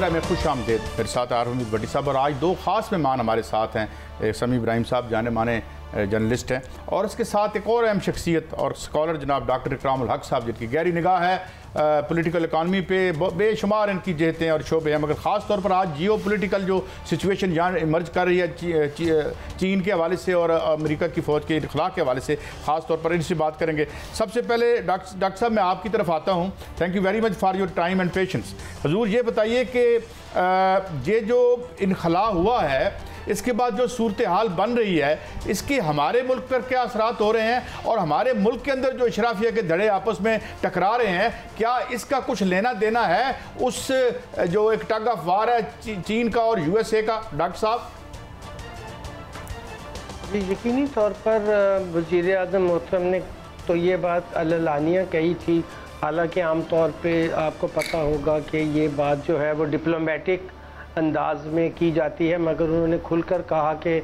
Programme में खुश आमदीद। मेरे साथ आरहमीद भट्टी साहब और आज दो ख़ास मेहमान हमारे साथ हैं। समी इब्राहिम साहब जाने माने जर्नलिस्ट हैं और इसके साथ एक और अहम शख्सियत और स्कॉलर जनाब डॉक्टर इकरामुल हक साहब, जिनकी गहरी निगाह है पॉलिटिकल इकानमी पे। बेशुमार इनकी जहतें और शोबे हैं, मगर ख़ास तौर पर आज जियो पॉलिटिकल जो सिचुएशन यहाँ इमर्ज कर रही है चीन के हवाले से और अमेरिका की फ़ौज के इखलाक के हवाले से, ख़ास तौर पर इनसे बात करेंगे। सबसे पहले डॉक्टर साहब मैं आपकी तरफ आता हूँ। Thank you very much for your time and patience. हुजूर ये बताइए कि ये जो इनखला हुआ है, इसके बाद जो सूरत हाल बन रही है, इसके हमारे मुल्क पर क्या असरात हो रहे हैं और हमारे मुल्क के अंदर जो इशराफिया के धड़े आपस में टकरा रहे हैं, क्या इसका कुछ लेना देना है उस जो एक टग ऑफ वार है चीन का और यूएसए का? डॉक्टर साहब जी, यकीनी तौर पर वज़ीर आज़म मोहतरम ने तो ये बात अलानिया कही थी। हालांकि आम तौर पे आपको पता होगा कि ये बात जो है वो डिप्लोमेटिक अंदाज में की जाती है, मगर उन्होंने खुलकर कहा कि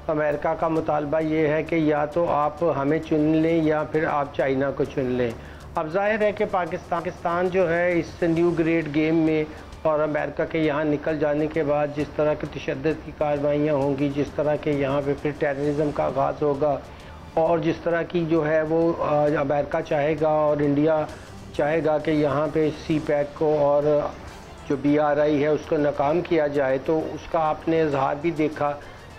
अमेरिका का मुतालबा ये है कि या तो आप हमें चुन लें या फिर आप चाइना को चुन लें। अब जाहिर है कि पाकिस्तान जो है इस न्यू ग्रेड गेम में और अमेरिका के यहाँ निकल जाने के बाद जिस तरह की तशद्दुद की कार्रवाइयाँ होंगी, जिस तरह के यहाँ पे फिर टेररिज्म का आगाज़ होगा और जिस तरह की जो है वो अमेरिका चाहेगा और इंडिया चाहेगा कि यहाँ पे CPEC को और जो BRI है उसको नाकाम किया जाए, तो उसका आपने इजहार भी देखा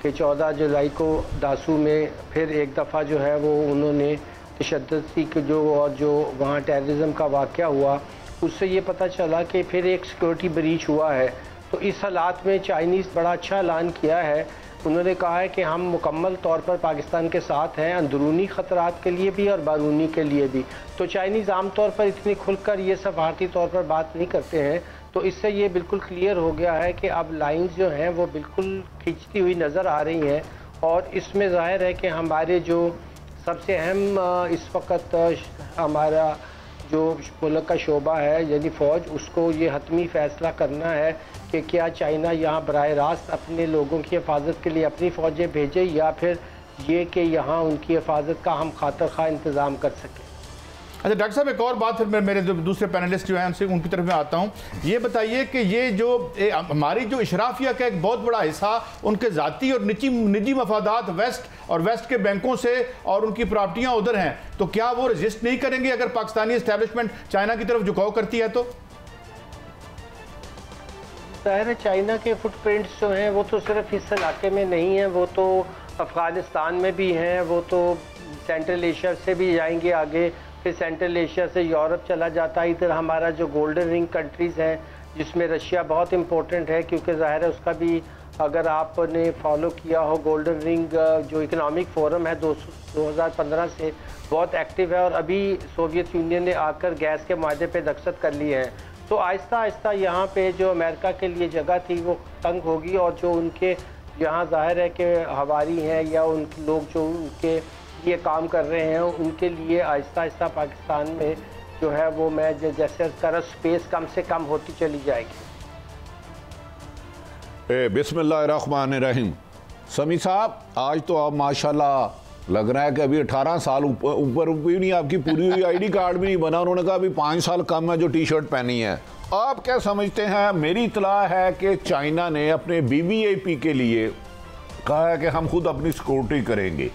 कि 14 जुलाई को दासू में फिर एक दफ़ा जो है वो उन्होंने तशद्दुद की जो और जो वहाँ टेररिज्म का वाक़या हुआ, उससे ये पता चला कि फिर एक सिक्योरिटी ब्रीच हुआ है। तो इस हालात में चाइनीज़ बड़ा अच्छा ऐलान किया है। उन्होंने कहा है कि हम मुकम्मल तौर पर पाकिस्तान के साथ हैं, अंदरूनी ख़तरात के लिए भी और बारूनी के लिए भी। तो चाइनीज़ आम तौर पर इतनी खुलकर ये सफारती तौर पर बात नहीं करते हैं, तो इससे ये बिल्कुल क्लियर हो गया है कि अब लाइंस जो हैं वो बिल्कुल खींचती हुई नज़र आ रही हैं। और इसमें ज़ाहिर है कि हमारे जो सबसे अहम इस वक्त हमारा जो मुल्क का शोबा है यानी फ़ौज, उसको ये हतमी फ़ैसला करना है कि क्या चाइना यहाँ बराह रास्त अपने लोगों की हिफाजत के लिए अपनी फ़ौजें भेजे या फिर ये कि यहाँ उनकी हिफाजत का हम खातर खा इंतज़ाम कर सकें। अच्छा डॉक्टर साहब, एक और बात फिर मेरे जो दूसरे पैनलिस्ट जो हैं उनसे उनकी तरफ में आता हूँ। ये बताइए कि ये जो हमारी जो इशराफिया का एक बहुत बड़ा हिस्सा उनके ज़ाती और निजी मफादात वेस्ट के बैंकों से और उनकी प्रॉपर्टियाँ उधर हैं, तो क्या वो रजिस्ट नहीं करेंगे अगर पाकिस्तानी इस्टेब्लिशमेंट चाइना की तरफ झुकाव करती है? तो ज़ाहिर है चाइना के फुटप्रिंट्स जो हैं वो तो सिर्फ इस इलाके में नहीं हैं, वो तो अफ़गानिस्तान में भी हैं, वो तो सेंट्रल एशिया से भी जाएंगे आगे, फिर सेंट्रल एशिया से यूरोप चला जाता है। इधर हमारा जो गोल्डन रिंग कंट्रीज़ हैं जिसमें रशिया बहुत इंपॉर्टेंट है, क्योंकि ज़ाहिर है उसका भी अगर आपने फॉलो किया हो, गोल्डन रिंग जो इकनॉमिक फोरम है 2015 से बहुत एक्टिव है और अभी सोवियत यूनियन ने आकर गैस के मादे पे दस्तखत कर लिए हैं। तो आहिस्ता आहिस्ता यहाँ पे जो अमेरिका के लिए जगह थी वो तंग होगी और जो उनके यहाँ ज़ाहिर है कि हवारी हैं या उन लोग जो उनके ये काम कर रहे हैं उनके लिए आहिस्ता आहिस्ता पाकिस्तान में जो है वो मैं जैसे तरह स्पेस कम से कम होती चली जाएगी। बिस्मिल्लाहिर्रहमानिर्रहीम। समी साहब, आज तो आप माशाल्लाह लग रहा है कि अभी 18 साल ऊपर भी नहीं, आपकी पूरी हुई ID कार्ड भी नहीं बना। उन्होंने कहा अभी 5 साल कम है जो टी-शर्ट पहनी है। आप क्या समझते हैं? मेरी इतला है कि चाइना ने अपने BBAP के लिए कहा है कि हम खुद अपनी सिक्योरिटी करेंगे।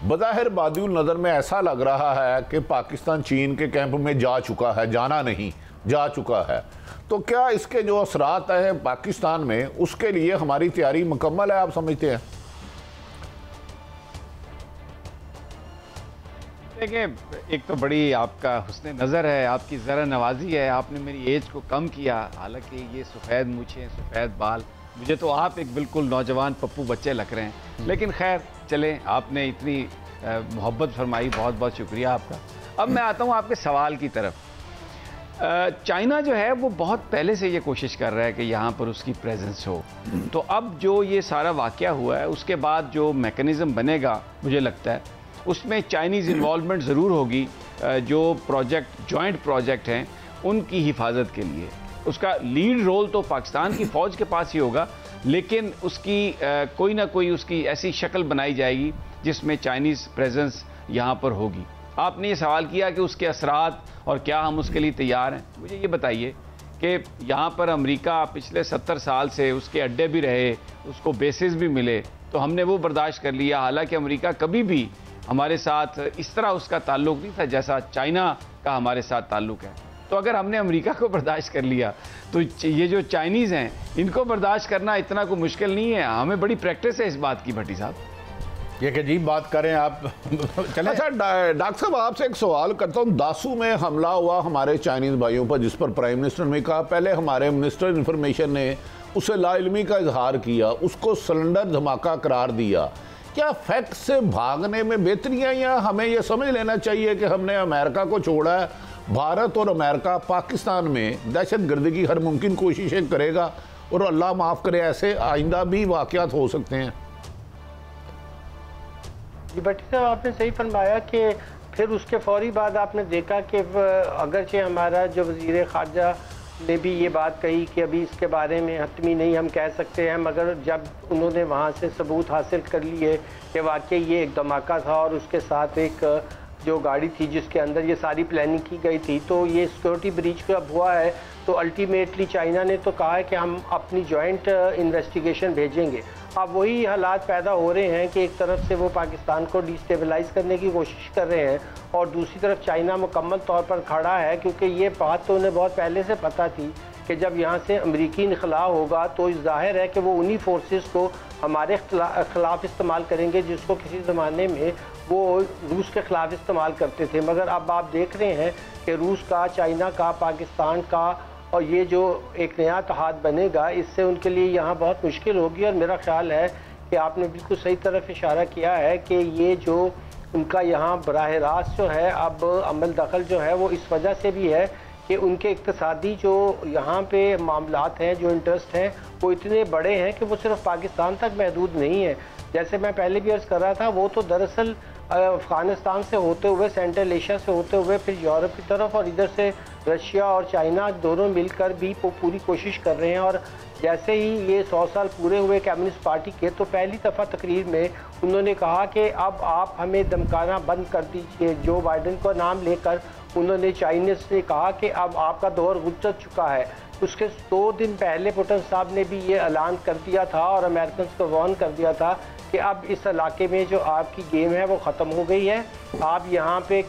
बज़ाहिर बादिउल नज़र में ऐसा लग रहा है कि पाकिस्तान चीन के कैंप में जा चुका है, जाना नहीं जा चुका है। तो क्या इसके जो असरात हैं पाकिस्तान में, उसके लिए हमारी तैयारी मुकम्मल है, आप समझते हैं? देखिए, एक तो बड़ी आपका हुस्न नज़र है, आपकी ज़रा नवाजी है, आपने मेरी एज को कम किया। हालांकि ये सफ़ेद मूछें, सफ़ेद बाल, मुझे तो आप एक बिल्कुल नौजवान पप्पू बच्चे लग रहे हैं। लेकिन खैर चलें, आपने इतनी मोहब्बत फरमाई, बहुत बहुत शुक्रिया आपका। अब मैं आता हूँ आपके सवाल की तरफ। चाइना जो है वो बहुत पहले से ये कोशिश कर रहा है कि यहाँ पर उसकी प्रेजेंस हो। तो अब जो ये सारा वाक़या हुआ है उसके बाद जो मैकेनिज़्म बनेगा, मुझे लगता है उसमें चाइनीज़ इन्वॉल्वमेंट ज़रूर होगी। जो प्रोजेक्ट जॉइंट प्रोजेक्ट हैं उनकी हिफाजत के लिए उसका लीड रोल तो पाकिस्तान की फ़ौज के पास ही होगा, लेकिन उसकी कोई ना कोई उसकी ऐसी शक्ल बनाई जाएगी जिसमें चाइनीज़ प्रेजेंस यहाँ पर होगी। आपने ये सवाल किया कि उसके असरात और क्या हम उसके लिए तैयार हैं। मुझे ये बताइए कि यहाँ पर अमेरिका पिछले 70 साल से उसके अड्डे भी रहे, उसको बेसिस भी मिले, तो हमने वो बर्दाश्त कर लिया। हालांकि अमेरिका कभी भी हमारे साथ इस तरह उसका ताल्लुक़ नहीं था जैसा चाइना का हमारे साथ ताल्लुक़ है। तो अगर हमने अमेरिका को बर्दाश्त कर लिया तो ये जो चाइनीज़ हैं इनको बर्दाश्त करना इतना कोई मुश्किल नहीं है। हमें बड़ी प्रैक्टिस है इस बात की। भट्टी साहब, ये कि अजीब बात करें आप। चलें। अच्छा डॉक्टर साहब, आपसे एक सवाल करता हूँ। दासू में हमला हुआ हमारे चाइनीज़ भाइयों पर, जिस पर प्राइम मिनिस्टर ने कहा, पहले हमारे मिनिस्टर इन्फॉर्मेशन ने उसे लाइल्मी का इजहार किया, उसको सिलेंडर धमाका करार दिया। क्या फैक्ट से भागने में बेहतरी है, या हमें यह समझ लेना चाहिए कि हमने अमेरिका को छोड़ा है, भारत और अमेरिका पाकिस्तान में दहशतगर्दी की हर मुमकिन कोशिशें करेगा और अल्लाह माफ़ करे ऐसे आइंदा भी वाक़यात हो सकते हैं? जी भट्टी साहब, आपने सही फरमाया कि फिर उसके फौरी बाद आपने देखा कि अगरचे हमारा जो वज़ीर ख़ारजा ने भी ये बात कही कि अभी इसके बारे में हतमी नहीं हम कह सकते हैं, मगर जब उन्होंने वहाँ से सबूत हासिल कर लिए कि वाकई ये एक धमाका था और उसके साथ एक जो गाड़ी थी जिसके अंदर ये सारी प्लानिंग की गई थी, तो ये सिक्योरिटी ब्रीच जब हुआ है तो अल्टीमेटली चाइना ने तो कहा है कि हम अपनी जॉइंट इन्वेस्टिगेशन भेजेंगे। अब वही हालात पैदा हो रहे हैं कि एक तरफ से वो पाकिस्तान को डिस्टेबलाइज करने की कोशिश कर रहे हैं और दूसरी तरफ चाइना मुकम्मल तौर पर खड़ा है, क्योंकि ये बात तो उन्हें बहुत पहले से पता थी कि जब यहाँ से अमरीकी इनखला होगा तो जाहिर है कि वो उन्हीं फोर्सेस को हमारे खिलाफ इस्तेमाल करेंगे जिसको किसी ज़माने में वो रूस के ख़िलाफ़ इस्तेमाल करते थे। मगर अब आप देख रहे हैं कि रूस का, चाइना का, पाकिस्तान का और ये जो एक नया इत्तेहाद बनेगा, इससे उनके लिए यहाँ बहुत मुश्किल होगी। और मेरा ख्याल है कि आपने बिल्कुल सही तरफ इशारा किया है कि ये जो उनका यहाँ बराह रास्त जो है अब अमल दखल जो है वो इस वजह से भी है कि उनके इक़्तिसादी जो यहाँ पे मामलात हैं, जो इंटरेस्ट हैं, वो इतने बड़े हैं कि वो सिर्फ पाकिस्तान तक महदूद नहीं है। जैसे मैं पहले भी अर्ज़ कर रहा था, वो तो दरअसल अफ़गानिस्तान से होते हुए, सेंट्रल एशिया से होते हुए, फिर यूरोप की तरफ और इधर से रशिया और चाइना दोनों मिलकर भी पूरी कोशिश कर रहे हैं। और जैसे ही ये 100 साल पूरे हुए कम्युनिस्ट पार्टी के, तो पहली दफ़ा तकरीर में उन्होंने कहा कि अब आप हमें धमकाना बंद कर दीजिए। जो बाइडन को नाम लेकर उन्होंने चाइनीज़ से कहा कि अब आपका दौर गुजर चुका है। उसके 2 दिन पहले पुतिन साहब ने भी ये ऐलान कर दिया था और अमेरिकन को वार्न कर दिया था कि अब इस इलाके में जो आपकी गेम है वो ख़त्म हो गई है। आप यहाँ पे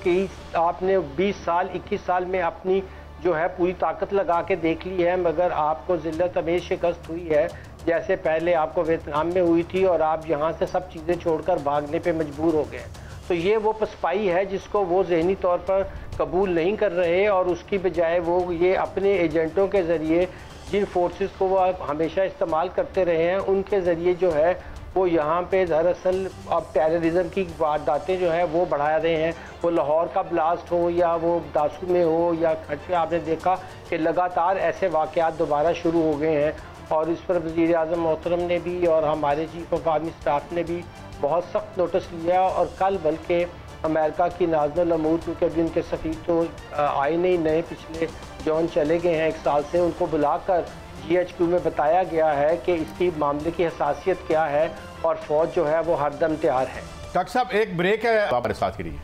आपने 20 साल 21 साल में अपनी जो है पूरी ताकत लगा के देख ली है, मगर आपको ज़िल्लत में शिकस्त हुई है जैसे पहले आपको वियतनाम में हुई थी और आप यहाँ से सब चीज़ें छोड़कर भागने पे मजबूर हो गए। तो ये वो पसपाई है जिसको वो ज़हनी तौर पर कबूल नहीं कर रहे और उसकी बजाय वो ये अपने एजेंटों के ज़रिए जिन फोर्सेस को वो हमेशा इस्तेमाल करते रहे हैं उनके ज़रिए जो है वो यहाँ पे दरअसल अब टेररिज्म की वारदातें जो है वो बढ़ा रहे हैं। वो लाहौर का ब्लास्ट हो या वो दासू में हो या खट में, आपने देखा कि लगातार ऐसे वाक़यात दोबारा शुरू हो गए हैं और इस पर वज़ीर आज़म मोहतरम ने भी और हमारे चीफ ऑफ आर्मी स्टाफ ने भी बहुत सख्त नोटिस लिया। और कल बल्कि अमेरिका की नाज़िल अमूर, क्योंकि अभी उनके सफ़ीर तो आए नहीं, नए पिछले जॉन चले गए हैं 1 साल से, उनको बुलाकर GHQ में बताया गया है कि इसकी मामले की हसासियत क्या है और फौज जो है वो हरदम तैयार है। डॉक्टर साहब एक ब्रेक है, हमारे साथ करिए।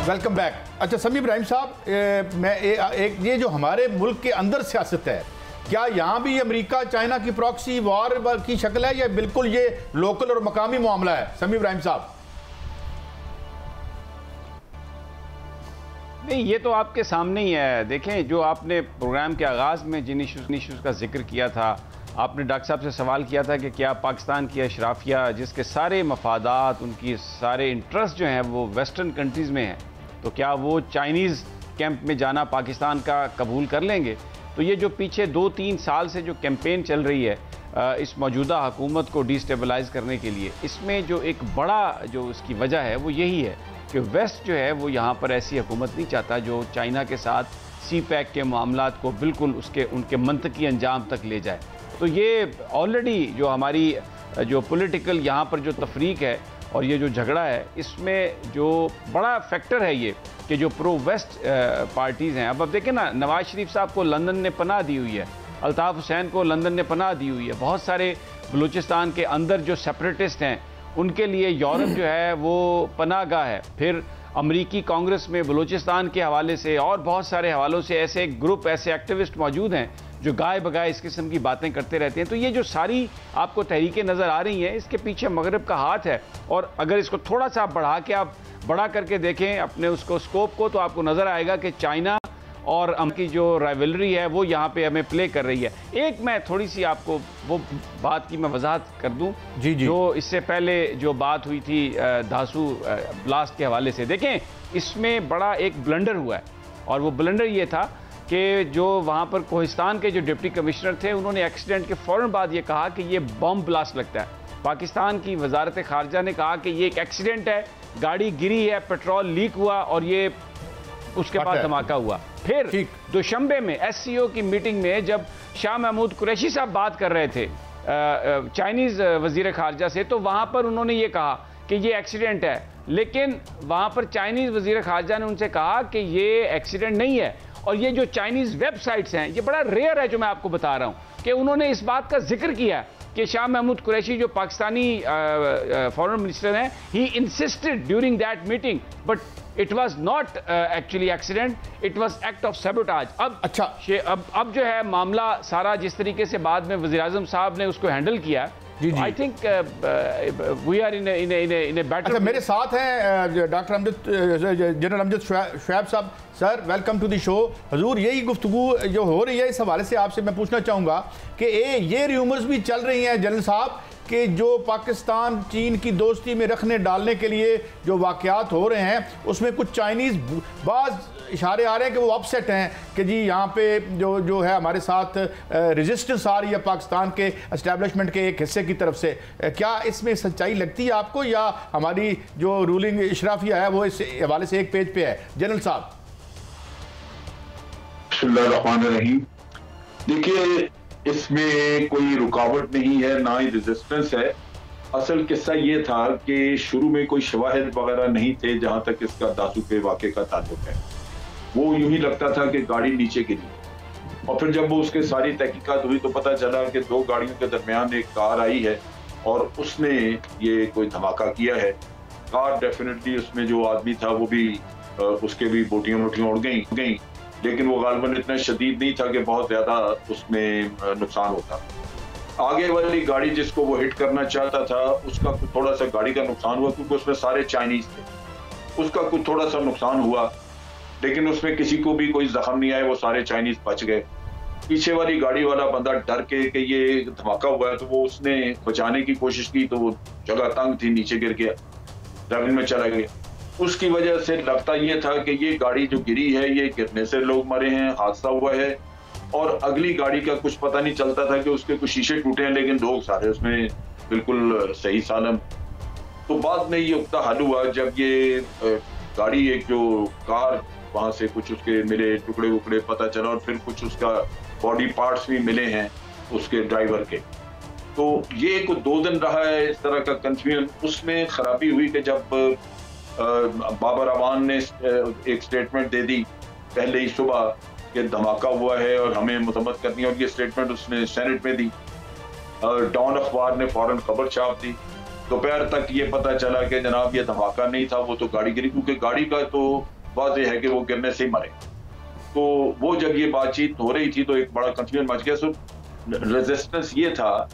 Welcome back. अच्छा समी इब्राहिम साहब, मैं ये जो हमारे मुल्क के अंदर सियासत है, क्या यहाँ भी अमेरिका चाइना की प्रॉक्सी वॉर की शक्ल है या बिल्कुल ये लोकल और मकामी मामला है? समी इब्राहिम साहब। नहीं, ये तो आपके सामने ही है। देखें, जो आपने प्रोग्राम के आगाज़ में जिन इशूज़ का जिक्र किया था, आपने डॉक्टर साहब से सवाल किया था कि क्या पाकिस्तान की अशराफिया जिसके सारे मफादात, उनकी सारे इंटरेस्ट जो हैं वो वेस्टर्न कंट्रीज़ में हैं, तो क्या वो चाइनीज़ कैंप में जाना पाकिस्तान का कबूल कर लेंगे? तो ये जो पीछे 2-3 साल से जो कैंपेन चल रही है इस मौजूदा हुकूमत को डिस्टेबलाइज़ करने के लिए, इसमें जो एक बड़ा जो उसकी वजह है वो यही है कि वेस्ट जो है वो यहाँ पर ऐसी हुकूमत नहीं चाहता जो चाइना के साथ CPEC के मामलात को बिल्कुल उनके मंतकी अंजाम तक ले जाए। तो ये ऑलरेडी जो हमारी जो पॉलिटिकल यहाँ पर जो तफरीक है और ये जो झगड़ा है, इसमें जो बड़ा फैक्टर है ये कि जो प्रो वेस्ट पार्टीज़ हैं। अब देखें ना, नवाज शरीफ साहब को लंदन ने पनाह दी हुई है, अल्ताफ़ हुसैन को लंदन ने पनाह दी हुई है, बहुत सारे बलूचिस्तान के अंदर जो सेपरेटिस्ट हैं उनके लिए यूरोप जो है वो पनाह गाह है। फिर अमरीकी कांग्रेस में बलूचिस्तान के हवाले से और बहुत सारे हवालों से ऐसे ग्रुप, ऐसे एक्टिविस्ट मौजूद हैं जो गाय बगाए इस किस्म की बातें करते रहते हैं। तो ये जो सारी आपको तहरीकें नज़र आ रही हैं, इसके पीछे मगरब का हाथ है। और अगर इसको थोड़ा सा बढ़ा के आप बड़ा करके देखें अपने उसको स्कोप को, तो आपको नज़र आएगा कि चाइना और अमेरिकी जो राइवलरी है वो यहाँ पे हमें प्ले कर रही है। एक मैं थोड़ी सी आपको वो बात की मैं वजाहत कर दूं जी जी। जो इससे पहले जो बात हुई थी धासू ब्लास्ट के हवाले से। देखें, इसमें बड़ा एक ब्लंडर हुआ है, और वो ब्लंडर ये था कि जो वहाँ पर कोहिस्तान के जो डिप्टी कमिश्नर थे, उन्होंने एक्सीडेंट के फ़ौरन बाद ये कहा कि ये बम ब्लास्ट लगता है। पाकिस्तान की वजारत खारजा ने कहा कि ये एक एक्सीडेंट है, गाड़ी गिरी है, पेट्रोल लीक हुआ और ये उसके बाद धमाका हुआ। फिर दोशंबे में SCO की मीटिंग में जब शाह महमूद कुरैशी साहब बात कर रहे थे चाइनीज़ वजीर खारजा से, तो वहाँ पर उन्होंने ये कहा कि ये एक्सीडेंट है, लेकिन वहाँ पर चाइनीज़ वजीर खारजा ने उनसे कहा कि ये एक्सीडेंट नहीं है। और ये जो चाइनीज़ वेबसाइट्स हैं, ये बड़ा रेयर है जो मैं आपको बता रहा हूँ कि उन्होंने इस बात का जिक्र किया कि शाह महमूद कुरैशी जो पाकिस्तानी फॉरेन मिनिस्टर हैं, he insisted during that meeting but it was not actually accident, it was act of sabotage. अब अच्छा, अब जो है मामला सारा जिस तरीके से बाद में वज़ीर आज़म साहब ने उसको हैंडल किया, I think we are in a better. अच्छा, मेरे साथ हैं डॉक्टर जनरल अमजद शुएब साहब। Sir, welcome to the show. हजूर, यही गुफ्तगू जो हो रही है, इस हवाले से आपसे मैं पूछना चाहूँगा कि ये र्यूमर्स भी चल रही हैं जनरल साहब कि जो पाकिस्तान चीन की दोस्ती में रखने डालने के लिए जो वाक़यात हो रहे हैं, उसमें कुछ चाइनीज़ बाज़ इशारे आ रहे हैं कि वो अपसेट हैं कि जी यहाँ पे जो है हमारे साथ रेजिस्टेंस आ रही है पाकिस्तान के एस्टेब्लिशमेंट के एक हिस्से की तरफ से। क्या इसमें सच्चाई लगती है आपको, या हमारी जो रूलिंग इशराफिया है वो इस हवाले से एक पेज पे है? जनरल साहब। बिस्मिल्लाहिर्रहमानिर्रहीम। देखिए, इसमें कोई रुकावट नहीं है, ना ही रेजिस्टेंस है। असल किस्सा ये था कि शुरू में कोई शवाहिद वगैरह नहीं थे जहां तक इसका दासू के वाक़े का ताल्लुक है। वो यूं ही लगता था कि गाड़ी नीचे गिरी, और फिर जब वो उसके सारी तहकीकात हुई तो पता चला कि दो गाड़ियों के दरमियान एक कार आई है और उसने ये कोई धमाका किया है। कार डेफिनेटली, उसमें जो आदमी था वो भी उसके भी बोटियां वोटियां उड़ गई, लेकिन वो गालबन इतना शदीद नहीं था कि बहुत ज्यादा उसमें नुकसान होता। आगे वाली गाड़ी जिसको वो हिट करना चाहता था, उसका कुछ थोड़ा सा गाड़ी का नुकसान हुआ क्योंकि उसमें सारे चाइनीज थे। उसका कुछ थोड़ा सा नुकसान हुआ, लेकिन उसमें किसी को भी कोई जख्म नहीं आया, वो सारे चाइनीज बच गए। पीछे वाली गाड़ी वाला बंदा डर के कि ये धमाका हुआ है, तो वो उसने बचाने की कोशिश की, तो वो जगह तंग थी, नीचे गिर गया, जमीन में चला गया। उसकी वजह से लगता ये था कि ये गाड़ी जो गिरी है, ये गिरने से लोग मरे हैं, हादसा हुआ है। और अगली गाड़ी का कुछ पता नहीं चलता था कि उसके कुछ शीशे टूटे हैं, लेकिन लोग सारे उसमें बिल्कुल सही सालम। तो बाद में ये उक्ता हल हुआ जब ये गाड़ी, एक जो कार, वहां से कुछ उसके मिले टुकड़े वुकड़े पता चला, और फिर कुछ उसका बॉडी पार्ट्स भी मिले हैं उसके ड्राइवर के। तो ये कुछ 2 दिन रहा है इस तरह का कंफ्यूजन। उसमें खराबी हुई कि जब बाबर अवान ने एक स्टेटमेंट दे दी पहले ही सुबह कि धमाका हुआ है और हमें मुतम्मत करनी है, और ये स्टेटमेंट उसने सेनेट में दी। डॉन अखबार ने फौरन खबर छाप दी। दोपहर तक ये पता चला कि जनाब ये धमाका नहीं था, वो तो गाड़ी गिरी, क्योंकि गाड़ी का तो वाज़ेह है कि वो गिरने से ही मरे। तो वो जब ये बातचीत हो रही थी तो एक बड़ा कंफ्यूजन मच गया। सो रेजिस्टेंस ये था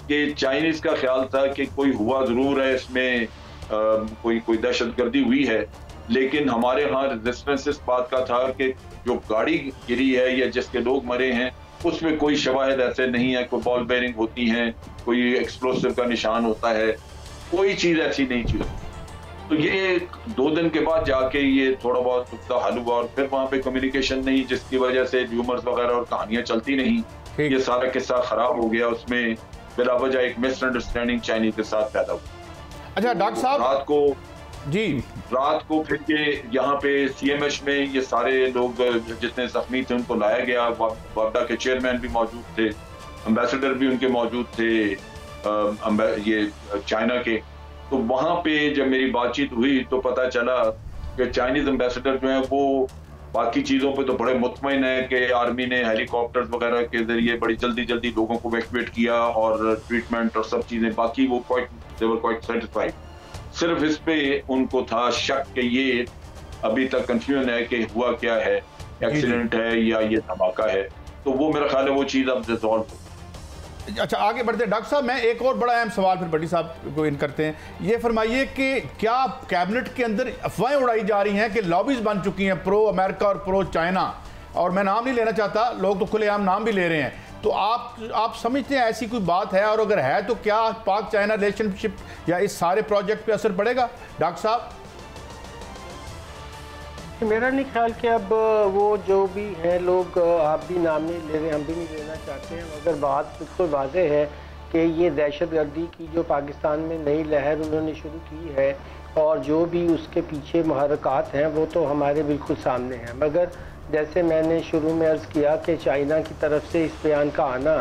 कि चाइनीज का ख्याल था कि कोई हुआ जरूर है, इसमें कोई दहशतगर्दी हुई है, लेकिन हमारे यहाँ रेजिस्टेंस इस बात का था कि जो गाड़ी गिरी है या जिसके लोग मरे हैं उसमें कोई शवाहिद ऐसे नहीं है, कोई बॉल बेरिंग होती हैं, कोई एक्सप्लोसिव का निशान होता है, कोई चीज़ ऐसी नहीं थी। तो ये 2 दिन के बाद जाके ये थोड़ा बहुत नुकता हल हुआ, और फिर वहाँ पे कम्युनिकेशन नहीं, जिसकी वजह से र्यूमर्स वगैरह और कहानियां चलती नहीं। ये सारा किस्सा खराब हो गया, उसमें बिला वजह एक मिसअंडरस्टैंडिंग चाइनीज के साथ पैदा हुई। अच्छा डॉक्टर साहब, रात को फिर ये यहाँ पे CMH में ये सारे लोग जितने जख्मी थे उनको लाया गया। वापडा के चेयरमैन भी मौजूद थे, एम्बेसडर भी उनके मौजूद थे ये चाइना के। तो वहाँ पे जब मेरी बातचीत हुई तो पता चला कि चाइनीज एम्बेसडर जो है वो बाकी चीज़ों पे तो बड़े मुतमईन है कि आर्मी ने हेलीकॉप्टर्स वगैरह के जरिए बड़ी जल्दी लोगों को इवैक्यूएट किया और ट्रीटमेंट और सब चीज़ें, बाकी वो क्वाइट सेटिस्फाइड। सिर्फ इस पे उनको था शक कि ये अभी तक कंफ्यूजन है कि हुआ क्या है, एक्सीडेंट है या ये धमाका है। तो वो मेरा ख्याल है वो चीज़ अब रिजॉल्व हो। अच्छा, आगे बढ़ते हैं डॉक्टर साहब, मैं एक और बड़ा अहम सवाल फिर भट्टी साहब को इन करते हैं। ये फरमाइए कि क्या कैबिनेट के अंदर अफवाहें उड़ाई जा रही हैं कि लॉबीज बन चुकी हैं प्रो अमेरिका और प्रो चाइना, और मैं नाम नहीं लेना चाहता, लोग तो खुलेआम नाम भी ले रहे हैं, तो आप समझते हैं ऐसी कोई बात है, और अगर है तो क्या पाक चाइना रिलेशनशिप या इस सारे प्रोजेक्ट पे असर पड़ेगा डॉक्टर साहब? मेरा नहीं ख्याल कि अब वो जो भी हैं लोग, आप भी नाम नहीं ले रहे, हम भी नहीं लेना चाहते हैं, मगर बात बिल्कुल वाज़ेह है कि ये दहशतगर्दी की जो पाकिस्तान में नई लहर उन्होंने शुरू की है और जो भी उसके पीछे मुहर्रिकात हैं वो तो हमारे बिल्कुल सामने हैं। मगर जैसे मैंने शुरू में अर्ज़ किया कि चाइना की तरफ से इस बयान का आना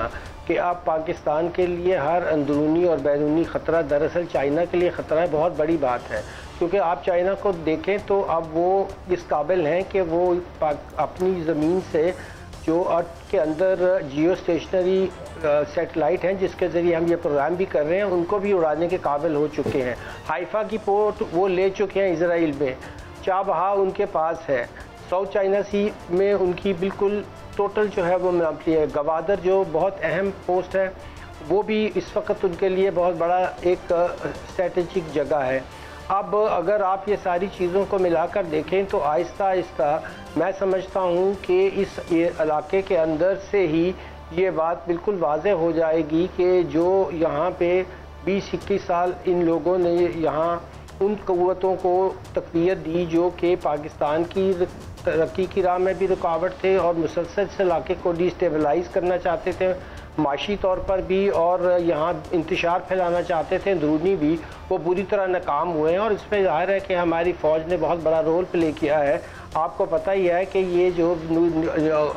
कि अब पाकिस्तान के लिए हर अंदरूनी और बैरूनी ख़तरा दरअसल चाइना के लिए ख़तरा है, बहुत बड़ी बात है। क्योंकि आप चाइना को देखें तो अब वो इस काबिल हैं कि वो अपनी ज़मीन से जो अर्थ के अंदर जियो स्टेशनरी सेटेलाइट हैं जिसके ज़रिए हम ये प्रोग्राम भी कर रहे हैं, उनको भी उड़ाने के काबिल हो चुके हैं। हाइफा की पोर्ट वो ले चुके हैं इसराइल में, चाबहा उनके पास है, साउथ चाइना सी में उनकी बिल्कुल टोटल जो है वो मोनोपोली है। गवादर जो बहुत अहम पोस्ट है वो भी इस वक्त उनके लिए बहुत बड़ा एक स्ट्रेटेजिक जगह है। अब अगर आप ये सारी चीज़ों को मिलाकर देखें तो आहिस्ता आहिस्ता मैं समझता हूँ कि इस इलाके के अंदर से ही ये बात बिल्कुल वाज़ेह हो जाएगी कि जो यहाँ पे 20-21 साल इन लोगों ने यहाँ उन क़ुव्वतों को तक़वियत दी जो कि पाकिस्तान की तरक्की की राह में भी रुकावट थे और मुसलसल इस इलाके को डिस्टेबलाइज़ करना चाहते थे माशी तौर पर भी, और यहाँ इंतशार फैलाना चाहते थे अंदरूनी भी, वो बुरी तरह नाकाम हुए हैं। और इसमें ज़ाहिर है कि हमारी फ़ौज ने बहुत बड़ा रोल प्ले किया है। आपको पता ही है कि ये जो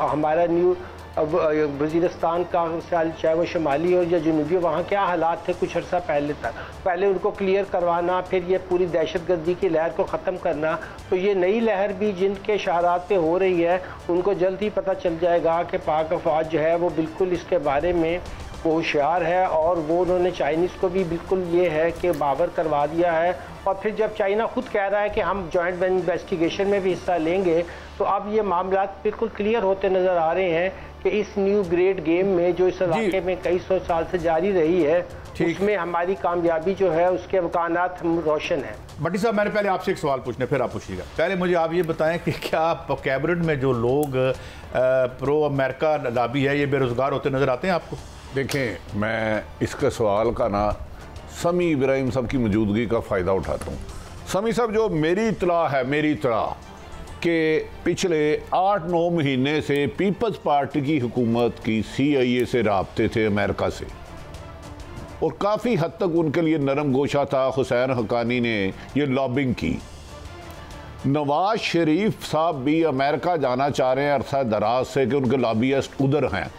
हमारा न्यू वज़ीरिस्तान का चाहे वो शुमाली हो या जनूबी, वहाँ क्या हालात थे कुछ अर्सा पहले तक, पहले उनको क्लियर करवाना, फिर ये पूरी दहशतगर्दी की लहर को ख़त्म करना। तो ये नई लहर भी जिनके इशारात पे हो रही है उनको जल्द ही पता चल जाएगा कि पाक फ़ौज जो है वो बिल्कुल इसके बारे में वो होशियार है, और वो उन्होंने चाइनीज़ को भी बिल्कुल ये है कि बावर करवा दिया है। और फिर जब चाइना खुद कह रहा है कि हम जॉइंट इन्वेस्टिगेशन में भी हिस्सा लेंगे, तो अब ये मामला बिल्कुल क्लियर होते नज़र आ रहे हैं कि इस न्यू ग्रेड गेम में जो इस इलाके में कई सौ साल से जारी रही है उसमें हमारी कामयाबी जो है उसके इम्कानात रोशन है। भट्टी साहब, मैंने पहले आपसे एक सवाल पूछना, फिर आप पूछिएगा। पहले मुझे आप ये बताएं कि क्या कैबिनेट में जो लोग प्रो अमेरिका लॉबी है ये बेरोजगार होते नजर आते हैं आपको? देखें, मैं इसके सवाल का ना समी इब्राहिम साहब की मौजूदगी का फ़ायदा उठाता हूँ। समी साहब, जो मेरी इत्तला है, मेरी इत्तला कि पिछले 8-9 महीने से पीपल्स पार्टी की हुकूमत की CIA से राब्ते थे अमेरिका से, और काफ़ी हद तक उनके लिए नरम गोशा था। हुसैन हक्कानी ने ये लॉबिंग की। नवाज शरीफ साहब भी अमेरिका जाना चाह रहे हैं अरसा दराज से कि उनके लॉबियस्ट उधर हैं।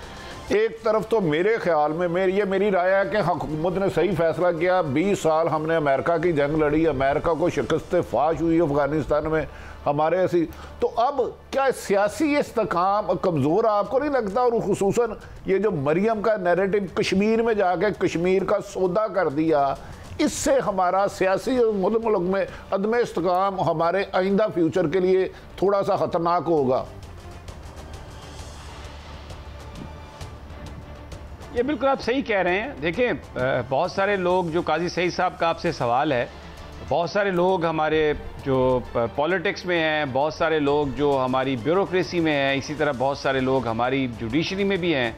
एक तरफ तो मेरे ख्याल में मेरी राय है कि हुकूमत ने सही फैसला किया। 20 साल हमने अमेरिका की जंग लड़ी, अमेरिका को शिकस्त फाश हुई अफगानिस्तान में हमारे ऐसी, तो अब क्या सियासी इस्तेकाम कमज़ोर आपको नहीं लगता? और खुसूसन ये जो मरियम का नैरेटिव कश्मीर में जाके कश्मीर का सौदा कर दिया, इससे हमारा सियासी मुल्क में अदम इस्तेकाम हमारे आइंदा फ्यूचर के लिए थोड़ा सा ख़तरनाक होगा। ये बिल्कुल आप सही कह रहे हैं। देखिए, बहुत सारे लोग, जो काजी सईद साहब का आपसे सवाल है, बहुत सारे लोग हमारे जो पॉलिटिक्स में हैं, बहुत सारे लोग जो हमारी ब्यूरोक्रेसी में हैं, इसी तरह बहुत सारे लोग हमारी जुडिशरी में भी हैं,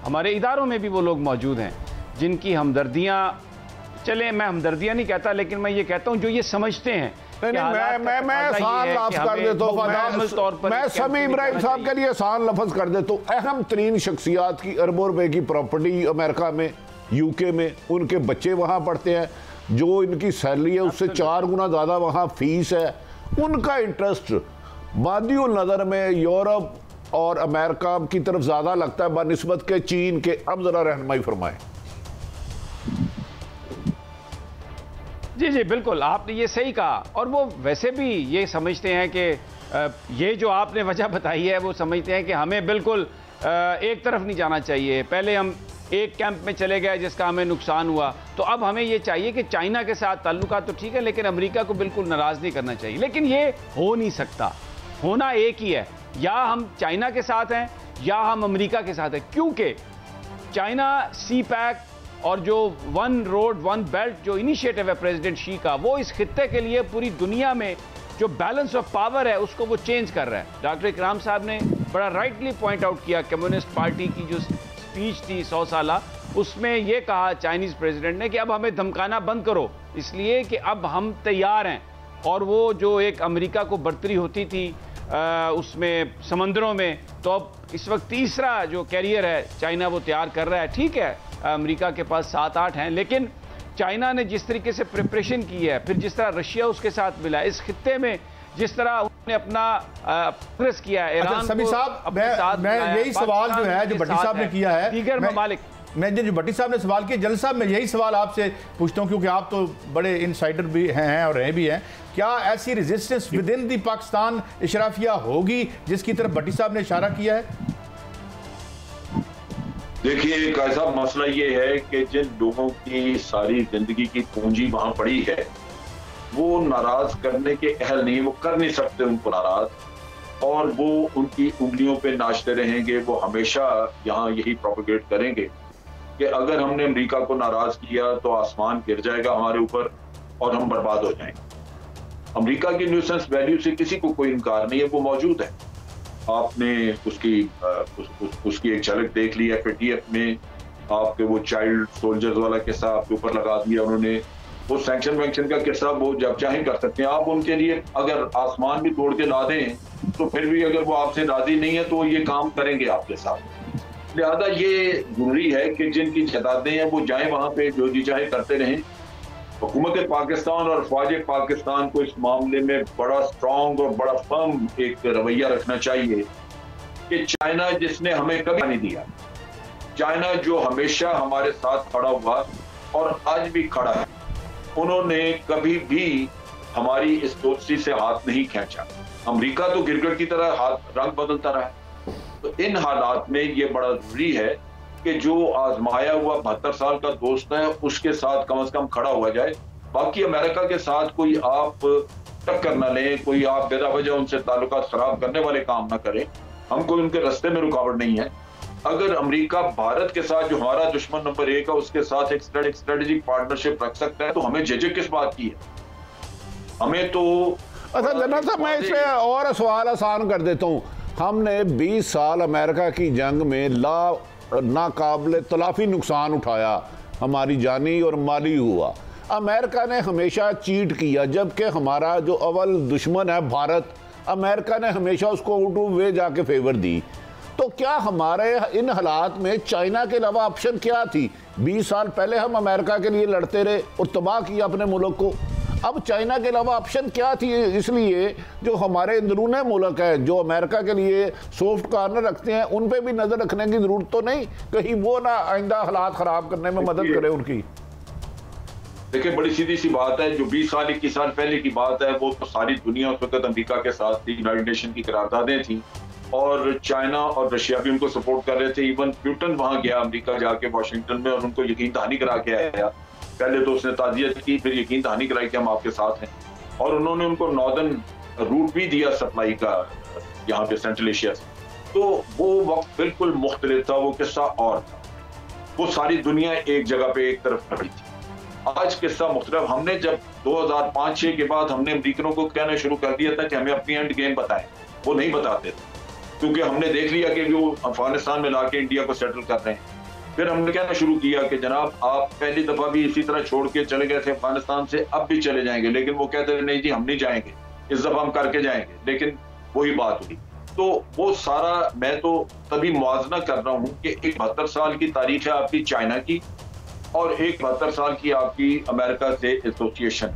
हमारे इदारों में भी वो लोग मौजूद हैं जिनकी हमदर्दियाँ, चले मैं हमदर्दियाँ नहीं कहता, लेकिन मैं ये कहता हूँ जो ये समझते हैं। मैं आसान लफ्ज़ कर देता हूँ, मैं समी इब्राहिम साहब के लिए आसान लफ्ज़ कर देता हूँ। अहम तरीन शख्सियात की अरबों रुपए की प्रॉपर्टी अमेरिका में, UK में, उनके बच्चे वहाँ पढ़ते हैं, जो इनकी सैलरी है उससे 4 गुना ज़्यादा वहाँ फीस है। उनका इंटरेस्ट वादियुल नज़र में यूरोप और अमेरिका की तरफ ज़्यादा लगता है बनिस्बत के चीन के। अब ज़रा रहनुमाई फरमाएं। जी जी, बिल्कुल आपने ये सही कहा। और वो वैसे भी ये समझते हैं कि ये जो आपने वजह बताई है, वो समझते हैं कि हमें बिल्कुल एक तरफ नहीं जाना चाहिए। पहले हम एक कैंप में चले गए जिसका हमें नुकसान हुआ। तो अब हमें ये चाहिए कि चाइना के साथ ताल्लुकात तो ठीक है, लेकिन अमेरिका को बिल्कुल नाराज़ नहीं करना चाहिए। लेकिन ये हो नहीं सकता, होना एक ही है, या हम चाइना के साथ हैं या हम अमेरिका के साथ हैं, क्योंकि चाइना सी पैक और जो वन रोड वन बेल्ट जो इनिशिएटिव है प्रेसिडेंट शी का, वो इस खित्ते के लिए पूरी दुनिया में जो बैलेंस ऑफ पावर है उसको वो चेंज कर रहा है। डॉक्टर इकराम साहब ने बड़ा राइटली पॉइंट आउट किया, कम्युनिस्ट पार्टी की जो स्पीच थी 100 साल, उसमें यह कहा चाइनीज प्रेसिडेंट ने कि अब हमें धमकाना बंद करो, इसलिए कि अब हम तैयार हैं। और वो जो एक अमेरिका को बर्तरी होती थी उसमें समंदरों में, तो अब इस वक्त तीसरा जो कैरियर है चाइना वो तैयार कर रहा है। ठीक है, अमेरिका के पास 7-8 हैं, लेकिन चाइना ने जिस तरीके से प्रिपरेशन की है, फिर जिस तरह रशिया उसके साथ मिला, इस खित्ते में जिस तरह उन्होंने अपना प्रेस किया है, ईरान समी साहब, मैं यही सवाल जो है जो भट्टी साहब ने किया है, दीगर ममालिक, मैं जो भट्टी साहब ने सवाल किया, जल साहब मैं यही सवाल आपसे पूछता हूं, क्योंकि आप तो बड़े इनसाइडर भी हैं और रहे भी हैं, क्या ऐसी रेजिस्टेंस विद इन दी पाकिस्तान इशराफिया होगी जिसकी तरफ भट्टी साहब ने इशारा किया है? देखिए, एक ऐसा मसला ये है कि जिन लोगों की सारी जिंदगी की पूंजी वहां पड़ी है वो नाराज करने के अहल नहीं, वो कर नहीं सकते उनको नाराज, और वो उनकी उंगलियों पे नाचते रहेंगे। वो हमेशा यहाँ यही प्रोपेगेट करेंगे कि अगर हमने अमेरिका को नाराज किया तो आसमान गिर जाएगा हमारे ऊपर और हम बर्बाद हो जाएंगे। अमेरिका की न्यूसेंस वैल्यू से किसी को कोई इनकार नहीं है, वो मौजूद है। आपने उसकी एक झलक देख ली FATF में, आपके वो चाइल्ड सोल्जर्स वाला किस्सा आपके ऊपर लगा दिया उन्होंने, वो सैंक्शन वैंक्शन का किस्सा वो जब चाहे कर सकते हैं आप। उनके लिए अगर आसमान भी तोड़ के ला दें तो फिर भी अगर वो आपसे राजी नहीं है तो वो ये काम करेंगे आपके साथ। लिहाजा ये जरूरी है कि जिनकी जायदादें हैं वो जाएं वहां पे, जो जी चाहे करते रहें। हुकूमत पाकिस्तान और फौज पाकिस्तान को इस मामले में बड़ा स्ट्रांग और बड़ा फर्म एक रवैया रखना चाहिए कि चाइना जिसने हमें कभी नहीं दिया, चाइना जो हमेशा हमारे साथ खड़ा हुआ और आज भी खड़ा है, उन्होंने कभी भी हमारी इस दोस्ती से हाथ नहीं खींचा। अमेरिका तो गिरगिट की तरह हाथ रंग बदलता रहा। तो इन हालात में ये बड़ा जरूरी है कि जो आजमाया हुआ 72 साल का दोस्त है उसके साथ कम से कम खड़ा हुआ जाए। बाकी अमेरिका के साथ कोई आप टक्कर न लें, कोई आप बेरा वजह उनसे ताल्लुकात खराब करने वाले काम ना करें। हम कोई उनके रास्ते में रुकावट नहीं है। अगर अमेरिका भारत के साथ जो हमारा दुश्मन नंबर 1 है उसके साथ एक स्ट्रेटेजिक पार्टनरशिप रख सकता है तो हमें झिझक किस बात की है? हमें तो अच्छा जनरल साहब, मैं इसमें और सवाल आसान कर देता हूँ। हमने 20 साल अमेरिका की जंग में नाकाबिल तलाफी नुकसान उठाया, हमारी जानी और माली हुआ। अमेरिका ने हमेशा चीट किया, जबकि हमारा जो अव्वल दुश्मन है भारत, अमेरिका ने हमेशा उसको उल्टू वे जाके फेवर दी। तो क्या हमारे इन हालात में चाइना के अलावा ऑप्शन क्या थी? 20 साल पहले हम अमेरिका के लिए लड़ते रहे और तबाह किया अपने मुल्क को। अब चाइना के अलावा ऑप्शन क्या थी? इसलिए जो हमारे अंदरूनी मुल्क है जो अमेरिका के लिए सॉफ्ट कॉर्नर रखते हैं, उन पे भी नजर रखने की जरूरत तो नहीं, कहीं वो ना आइंदा हालात खराब करने में मदद करे उनकी। देखिए, बड़ी सीधी सी बात है, जो 20 साल 21 साल पहले की बात है वो तो सारी दुनिया उस वक्त अमेरिका के साथ थी, यूनाइटेड नेशन की करारदादें थी और चाइना और रशिया भी उनको सपोर्ट कर रहे थे। इवन प्यूटन वहां गया अमेरिका जाके वाशिंगटन में और उनको यकीन दहानी करा के आया। पहले तो उसने ताजियत की, फिर यकीन दहानी कराई कि हम आपके साथ हैं, और उन्होंने उनको नॉर्दर्न रूट भी दिया सप्लाई का यहाँ पे सेंट्रल एशिया से। तो वो वक्त बिल्कुल मुख्तलिफ था, वो किस्सा और था, वो सारी दुनिया एक जगह पे एक तरफ खड़ी थी। आज किस्सा मुख्तलिफ। हमने जब 2005-6 के बाद हमने अमेरिकनों को कहना शुरू कर दिया था कि हमें अपनी एंड गेम बताएं, वो नहीं बताते थे क्योंकि हमने देख लिया कि वो अफगानिस्तान में लाके इंडिया को सेटल कर रहे हैं। फिर हमने कहना शुरू किया कि जनाब आप पहली दफा भी इसी तरह छोड़ के चले गए थे अफगानिस्तान से, अब भी चले जाएंगे, लेकिन वो कहते थे नहीं जी हम नहीं जाएंगे, इस दफा हम करके जाएंगे। लेकिन वही बात हुई। तो वो सारा मैं तो तभी मुआवजा कर रहा हूँ कि एक 72 साल की तारीख है आपकी चाइना की और एक 72 साल की आपकी अमेरिका से एसोसिएशन,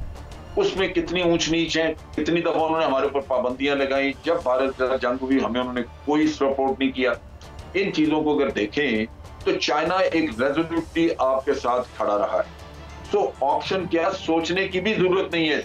उसमें कितनी ऊंच नीच है, कितनी दफा उन्होंने हमारे ऊपर पाबंदियां लगाई। जब भारत के साथ जंग हुई हमें उन्होंने कोई सपोर्ट नहीं किया। इन चीजों को अगर देखें तो चाइना एक रेजोल्यूटली आपके साथ खड़ा रहा है। तो ऑप्शन क्या, सोचने की भी जरूरत नहीं है।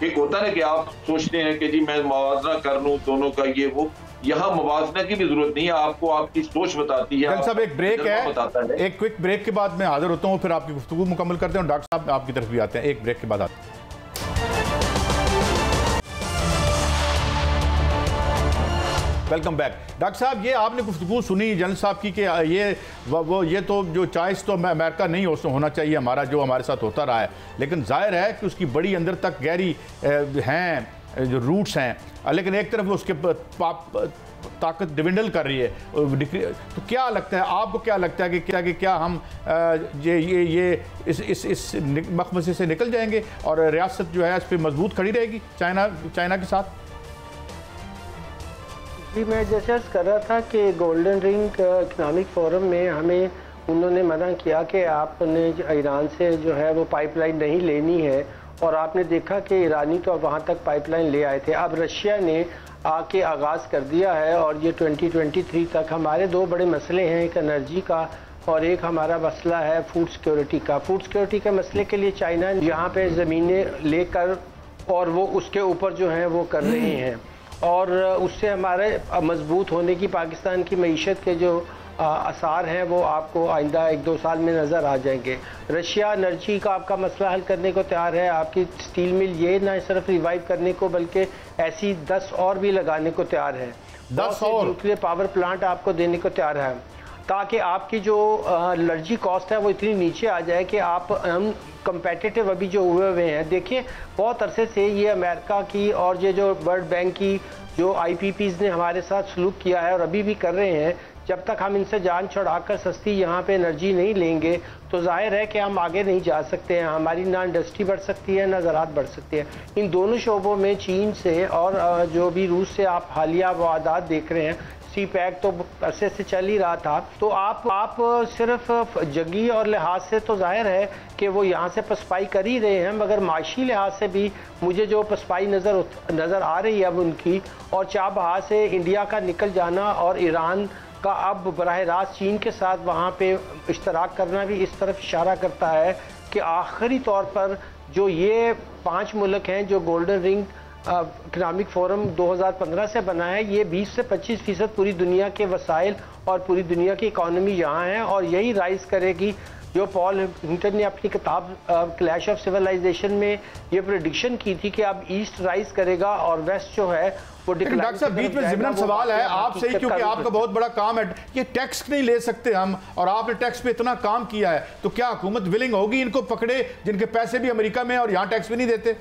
एक होता है ना कि आप सोचते हैं कि जी मैं मुआवजा कर लूं दोनों का, ये वो यहाँ मुवाजना की भी जरूरत नहीं है, आपको आपकी सोच बताती है। सब एक ब्रेक है, है। एक क्विक ब्रेक के बाद मैं हाजिर होता हूँ, फिर आपकी गुफ्तगू मुकम्मल करते हैं। डॉक्टर साहब आपकी तरफ भी आते हैं, एक ब्रेक के बाद आते हैं। Welcome back. डॉक्टर साहब, ये आपने गुफ्तगू सुनी जनरल साहब की कि ये तो जो चॉइस तो अमेरिका नहीं होना चाहिए हमारा, जो हमारे साथ होता रहा है, लेकिन जाहिर है कि उसकी बड़ी अंदर तक गहरी हैं जो रूट्स हैं, लेकिन एक तरफ उसके ताकत डिविंडल कर रही है। तो क्या लगता है आपको, क्या लगता है कि क्या हम ये इस मखमसे से निकल जाएंगे और रियासत जो है इस पर मजबूत खड़ी रहेगी चाइना के साथ? जी, मैं जैसे अर्ज कर रहा था कि गोल्डन रिंग इकनॉमिक फोरम में हमें उन्होंने मना किया कि आपने ईरान से जो है वो पाइपलाइन नहीं लेनी है, और आपने देखा कि ईरानी तो वहाँ तक पाइपलाइन ले आए थे। अब रशिया ने आके आगाज़ कर दिया है, और ये 2023 तक हमारे दो बड़े मसले हैं, एक एनर्जी का और एक हमारा मसला है फूड सिक्योरिटी का। फूड सिक्योरिटी के मसले के लिए चाइना यहाँ पे ज़मीनें लेकर और वो उसके ऊपर जो है वो कर रहे हैं, और उससे हमारे मजबूत होने की पाकिस्तान की मईशत के जो आसार हैं वो आपको आइंदा 1-2 साल में नज़र आ जाएंगे। रशिया एनर्जी का आपका मसला हल करने को तैयार है, आपकी स्टील मिल ये ना सिर्फ रिवाइव करने को बल्कि ऐसी 10 और भी लगाने को तैयार है। 10 और न्यूक्लियर पावर प्लांट आपको देने को तैयार है, ताकि आपकी जो एनर्जी कॉस्ट है वो इतनी नीचे आ जाए कि आप कंपेटिटिव अभी जो हुए हैं। देखिए, बहुत अरसे से ये अमेरिका की और ये जो वर्ल्ड बैंक की जो IPPs ने हमारे साथ सलूक किया है और अभी भी कर रहे हैं, जब तक हम इनसे जान छुड़ाकर सस्ती यहाँ पे एनर्जी नहीं लेंगे तो जाहिर है कि हम आगे नहीं जा सकते हैं। हमारी ना इंडस्ट्री बढ़ सकती है ना ज़राअत बढ़ सकती है। इन दोनों शोबों में चीन से और जो भी रूस से आप हालिया वादात देख रहे हैं, CPEC तो अरसे से चल ही रहा था, तो आप सिर्फ जगी और लिहाज से तो जाहिर है कि वो यहाँ से पसपाई कर ही रहे हैं, मगर माशी लिहाज से भी मुझे जो पसपाई नज़र आ रही है अब उनकी, और चाबहा से इंडिया का निकल जाना और ईरान का अब बराह रास्त चीन के साथ वहाँ पे इश्तराक करना भी इस तरफ इशारा करता है कि आखिरी तौर पर जो ये 5 मुल्क हैं जो गोल्डन रिंग इकनॉमिक फोरम 2015 से बना है, ये 20 से 25% पूरी दुनिया के वसाइल और पूरी दुनिया की इकॉनमी यहाँ है, और यही राइज करेगी। जो पॉल हिंटन ने अपनी किताब क्लैश ऑफ सिविलाइजेशन में ये प्रेडिक्शन की थी कि अब ईस्ट राइज करेगा और वेस्ट जो है वो डिक्लाइन। डॉक्टर साहब, बीच में ज़िमरन सवाल है आपसे ही, क्योंकि आपका बहुत बड़ा काम है, ये टैक्स नहीं ले सकते हम, और आपने टैक्स पे इतना काम किया है, तो क्या हुकूमत विलिंग होगी इनको पकड़े जिनके पैसे भी अमेरिका में और यहाँ टैक्स भी नहीं देते?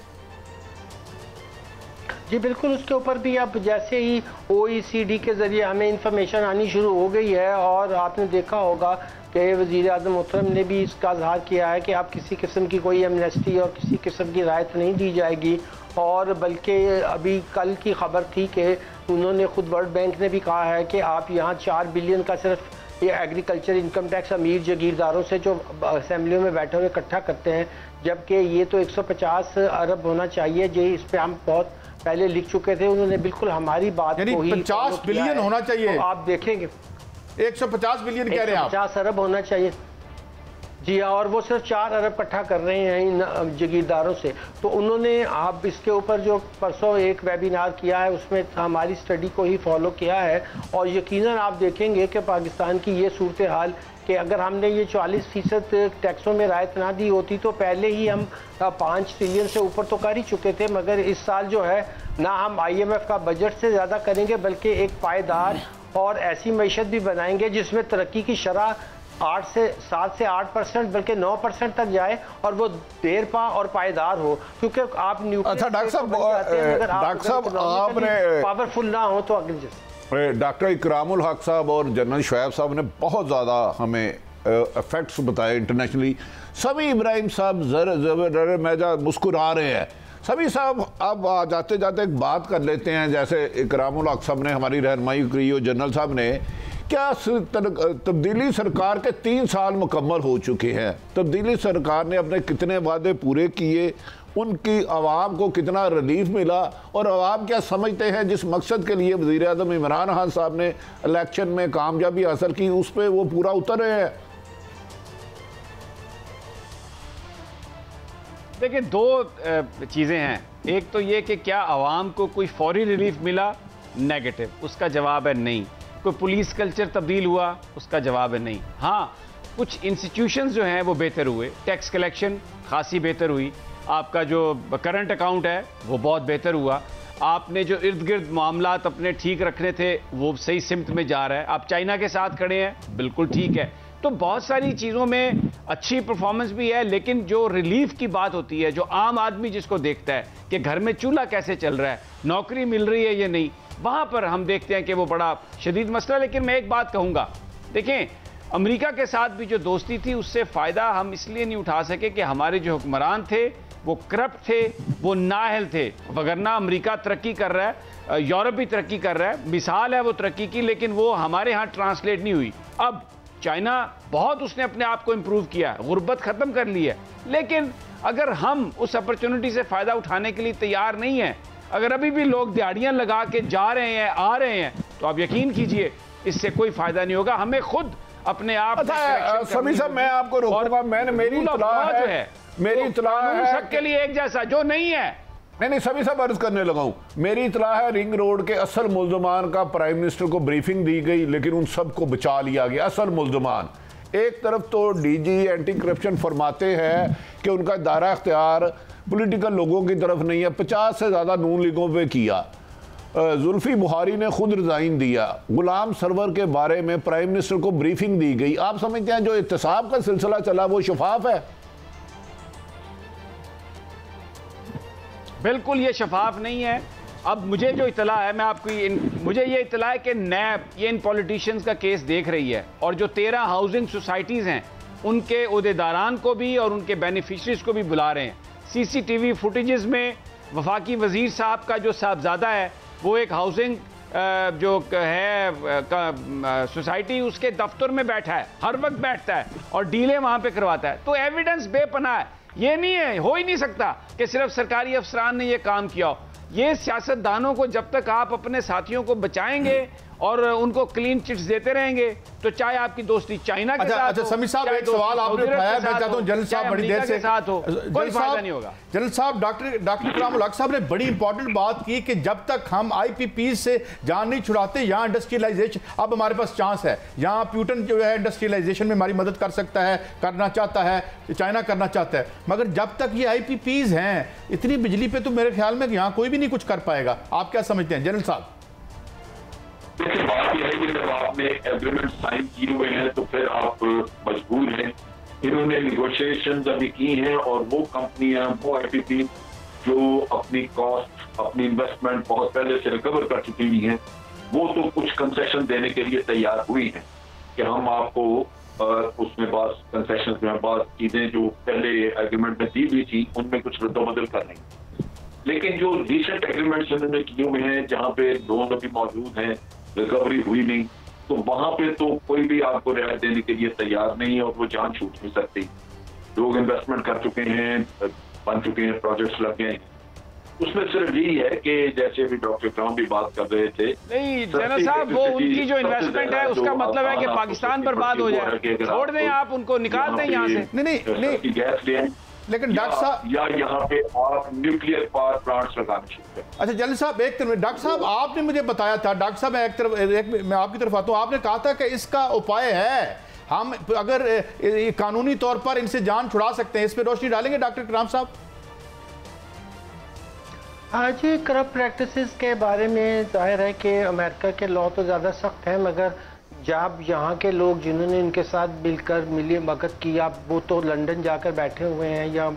जी बिल्कुल, उसके ऊपर भी अब जैसे ही OECD के ज़रिए हमें इंफॉर्मेशन आनी शुरू हो गई है, और आपने देखा होगा कि वज़ीर आज़म मोहतरम ने भी इसका इज़हार किया है कि अब किसी किस्म की कोई एमनेस्टी और किसी किस्म की राहत नहीं दी जाएगी, और बल्कि अभी कल की खबर थी कि उन्होंने खुद वर्ल्ड बैंक ने भी कहा है कि आप यहाँ 4 बिलियन का सिर्फ ये एग्रीकल्चर इनकम टैक्स अमीर जागीरदारों से जो असेंबलियों में बैठे हुए इकट्ठा करते हैं, जबकि ये तो 150 अरब होना चाहिए। जी, इस पर हम बहुत पहले लिख चुके थे, उन्होंने बिल्कुल हमारी बात को ही 50 बिलियन होना चाहिए। तो आप देखेंगे 150 बिलियन कह रहे हैं आप? 50 अरब होना चाहिए जी, और वो सिर्फ 4 अरब इकट्ठा कर रहे हैं इन जागीरदारों से। तो उन्होंने आप इसके ऊपर जो परसों एक वेबिनार किया है उसमें हमारी स्टडी को ही फॉलो किया है, और यकीनन आप देखेंगे कि पाकिस्तान की ये सूरत हाल कि अगर हमने ये 40% टैक्सों में राहत ना दी होती तो पहले ही हम 5 ट्रिलियन से ऊपर तो कर ही चुके थे। मगर इस साल जो है ना हम IMF का बजट से ज़्यादा करेंगे, बल्कि एक पायदार और ऐसी मईशत भी बनाएंगे जिसमें तरक्की की शरह 7 से 8% बल्कि 9% तक जाए, और वो देर पा और पायदार हो, क्योंकि आप अच्छा डॉक्टर साहब आपने पावरफुल ना हो तो अगले जैसे डॉक्टर इकरामुल हक साहब और जनरल शुएब साहब ने बहुत ज़्यादा हमें इफेक्ट्स बताए इंटरनेशनली। सभी इब्राहिम साहब जर मेजा मुस्कुरा रहे हैं। सभी साहब अब जाते जाते एक बात कर लेते हैं, जैसे इकरामुल हक साहब ने हमारी रहनुमाई की और जनरल साहब ने, क्या तब्दीली सरकार के 3 साल मुकम्मल हो चुके हैं। तब्दीली सरकार ने अपने कितने वादे पूरे किए, उनकी आवाम को कितना रिलीफ मिला, और आवाम क्या समझते हैं जिस मकसद के लिए वज़ीर आज़म इमरान खान साहब ने इलेक्शन में कामयाबी हासिल की, उस पर वो पूरा उतर रहे हैं? देखिए, 2 चीज़ें हैं। एक तो ये कि क्या आवाम को कोई फौरी रिलीफ मिला, नेगेटिव, उसका जवाब है नहीं। कोई पुलिस कल्चर तब्दील हुआ, उसका जवाब है नहीं। हाँ, कुछ इंस्टीट्यूशंस जो हैं वो बेहतर हुए, टैक्स कलेक्शन खासी बेहतर हुई, आपका जो करंट अकाउंट है वो बहुत बेहतर हुआ, आपने जो इर्द गिर्द मामलात अपने ठीक रखने थे वो सही सिमत में जा रहा है, आप चाइना के साथ खड़े हैं, बिल्कुल ठीक है। तो बहुत सारी चीज़ों में अच्छी परफॉर्मेंस भी है, लेकिन जो रिलीफ की बात होती है, जो आम आदमी जिसको देखता है कि घर में चूल्हा कैसे चल रहा है, नौकरी मिल रही है या नहीं, वहाँ पर हम देखते हैं कि वो बड़ा शदीद मसला। लेकिन मैं एक बात कहूँगा, देखें, अमेरिका के साथ भी जो दोस्ती थी उससे फ़ायदा हम इसलिए नहीं उठा सके कि हमारे जो हुक्मरान थे वो करप्ट थे, वो नाअहल थे। वगरना अमेरिका तरक्की कर रहा है, यूरोप भी तरक्की कर रहा है, मिसाल है वो तरक्की की, लेकिन वो हमारे यहाँ ट्रांसलेट नहीं हुई। अब चाइना बहुत उसने अपने आप को इम्प्रूव किया, गुर्बत ख़त्म कर ली है, लेकिन अगर हम उस अपॉर्चुनिटी से फ़ायदा उठाने के लिए तैयार नहीं हैं, अगर अभी भी लोग दिहाड़ियाँ लगा के जा रहे हैं, आ रहे हैं, तो आप यकीन कीजिए इससे कोई फ़ायदा नहीं होगा। हमें खुद अपने आप। अच्छा समीर साहब, मैं आपको रोकूंगा, मैंने मेरी इत्तला है, मेरी इत्तला है सबके लिए एक जैसा, जो नहीं है नहीं सभी सब अर्ज करने लगा हूं। मेरी इत्तला है रिंग रोड के असल मुल्जमान का प्राइम मिनिस्टर को ब्रीफिंग दी गई, लेकिन उन सबको बचा लिया गया। असल मुल्जमान, एक तरफ तो डीजी एंटी करप्शन फरमाते हैं कि उनका दायरा इख्तियार पॉलिटिकल लोगों की तरफ नहीं है, 50 से ज़्यादा नून लीगों पे किया। जुल्फी बुखारी ने खुद रिजाइन दिया। गुलाम सरवर के बारे में प्राइम मिनिस्टर को ब्रीफिंग दी गई। आप समझते हैं जो एहतसाब का सिलसिला चला वो शफाफ है? बिल्कुल ये शफाफ नहीं है। अब मुझे जो इतला है, मैं आपको मुझे ये इतला है कि नैब ये इन पॉलिटिशियंस का केस देख रही है, और जो 13 हाउसिंग सोसाइटीज़ हैं उनके ओहदेदारान को भी और उनके बेनिफिशरीज को भी बुला रहे हैं। CCTV फुटेजेस में वफाकी वजीर साहब का जो साहबजादा है वो एक हाउसिंग जो है सोसाइटी, उसके दफ्तर में बैठा है, हर वक्त बैठता है और डीलें वहाँ पे करवाता है। तो एविडेंस बेपनाह है। ये नहीं है, हो ही नहीं सकता कि सिर्फ सरकारी अफसरान ने ये काम किया हो। ये सियासतदानों को जब तक आप अपने साथियों को बचाएंगे और उनको क्लीन चिट्स देते रहेंगे, तो चाहे आपकी दोस्ती चाइना के साथ अच्छा समीर साहब, एक सवाल आपने उठाया, मैं चाहता हूं जनरल साहब बड़ी देर से साथ हो, कोई फायदा नहीं होगा। जनरल साहब, डॉक्टर इकरामुल हक साहब ने बड़ी इंपॉर्टेंट बात की कि जब तक हम IPP से जान नहीं छुड़ाते, यहाँ इंडस्ट्रियलाइजेशन, अब हमारे पास चांस है, यहाँ प्यूटन जो है इंडस्ट्रियलाइजेशन में हमारी मदद कर सकता है, करना चाहता है, चाइना करना चाहता है, मगर जब तक ये IPPs हैं, इतनी बिजली पे तो मेरे ख्याल में यहाँ कोई भी नहीं कुछ कर पाएगा। आप क्या समझते हैं जनरल साहब? देखिए, बात यह है कि जब आपने एग्रीमेंट साइन किए हुए हैं तो फिर आप मजबूर हैं। इन्होंने निगोशिएशंस अभी की हैं और वो कंपनियां, वो IPP जो अपनी कॉस्ट, अपनी इन्वेस्टमेंट बहुत पहले से रिकवर कर चुकी हुई हैं, वो तो कुछ कंसेशन देने के लिए तैयार हुई हैं कि हम आपको उसमें बात कंसेशन में बात चीजें जो पहले एग्रीमेंट में दी हुई थी उनमें कुछ रद्दोबदल कर रही हैं। लेकिन जो रिसेंट एग्रीमेंट्स इन्होंने किए हुए हैं जहाँ पे लोन अभी मौजूद हैं, रिकवरी हुई नहीं, तो वहां पे तो कोई भी आपको रियायत देने के लिए तैयार नहीं है और वो जान छूट नहीं सकती। लोग इन्वेस्टमेंट कर चुके हैं, बन चुके हैं, प्रोजेक्ट्स लग गए हैं। उसमें सिर्फ यही है कि जैसे भी डॉक्टर इकराम भी बात कर रहे थे, नहीं जनरल साहब, वो उनकी जो इन्वेस्टमेंट है उसका मतलब है कि पाकिस्तान बर्बाद हो जाए। छोड़ दें, आप उनको निकाल दें यहाँ से। नहीं गैस दें, लेकिन डॉक्टर साहब, या यहाँ पे आप न्यूक्लियर पावर प्लांट्स लगाने शुरू करें। अच्छा जनरल साहब, एक तरफ डॉक्टर साहब आपने मुझे बताया था, डॉक्टर साहब मैं आपकी तरफ आता हूँ, आपने कहा था कि इसका उपाय है, हम अगर कानूनी तौर पर इनसे जान छुड़ा सकते हैं। इस पर रोशनी डालेंगे डॉक्टर इकराम साहब? हाँ जी, करप्ट प्रैक्टिसेस के बारे में जाहिर है कि अमेरिका के लॉ तो ज़्यादा सख्त है, मगर जब यहाँ के लोग जिन्होंने इनके साथ मिलकर मिली मदद की, आप वो तो लंदन जाकर बैठे हुए हैं या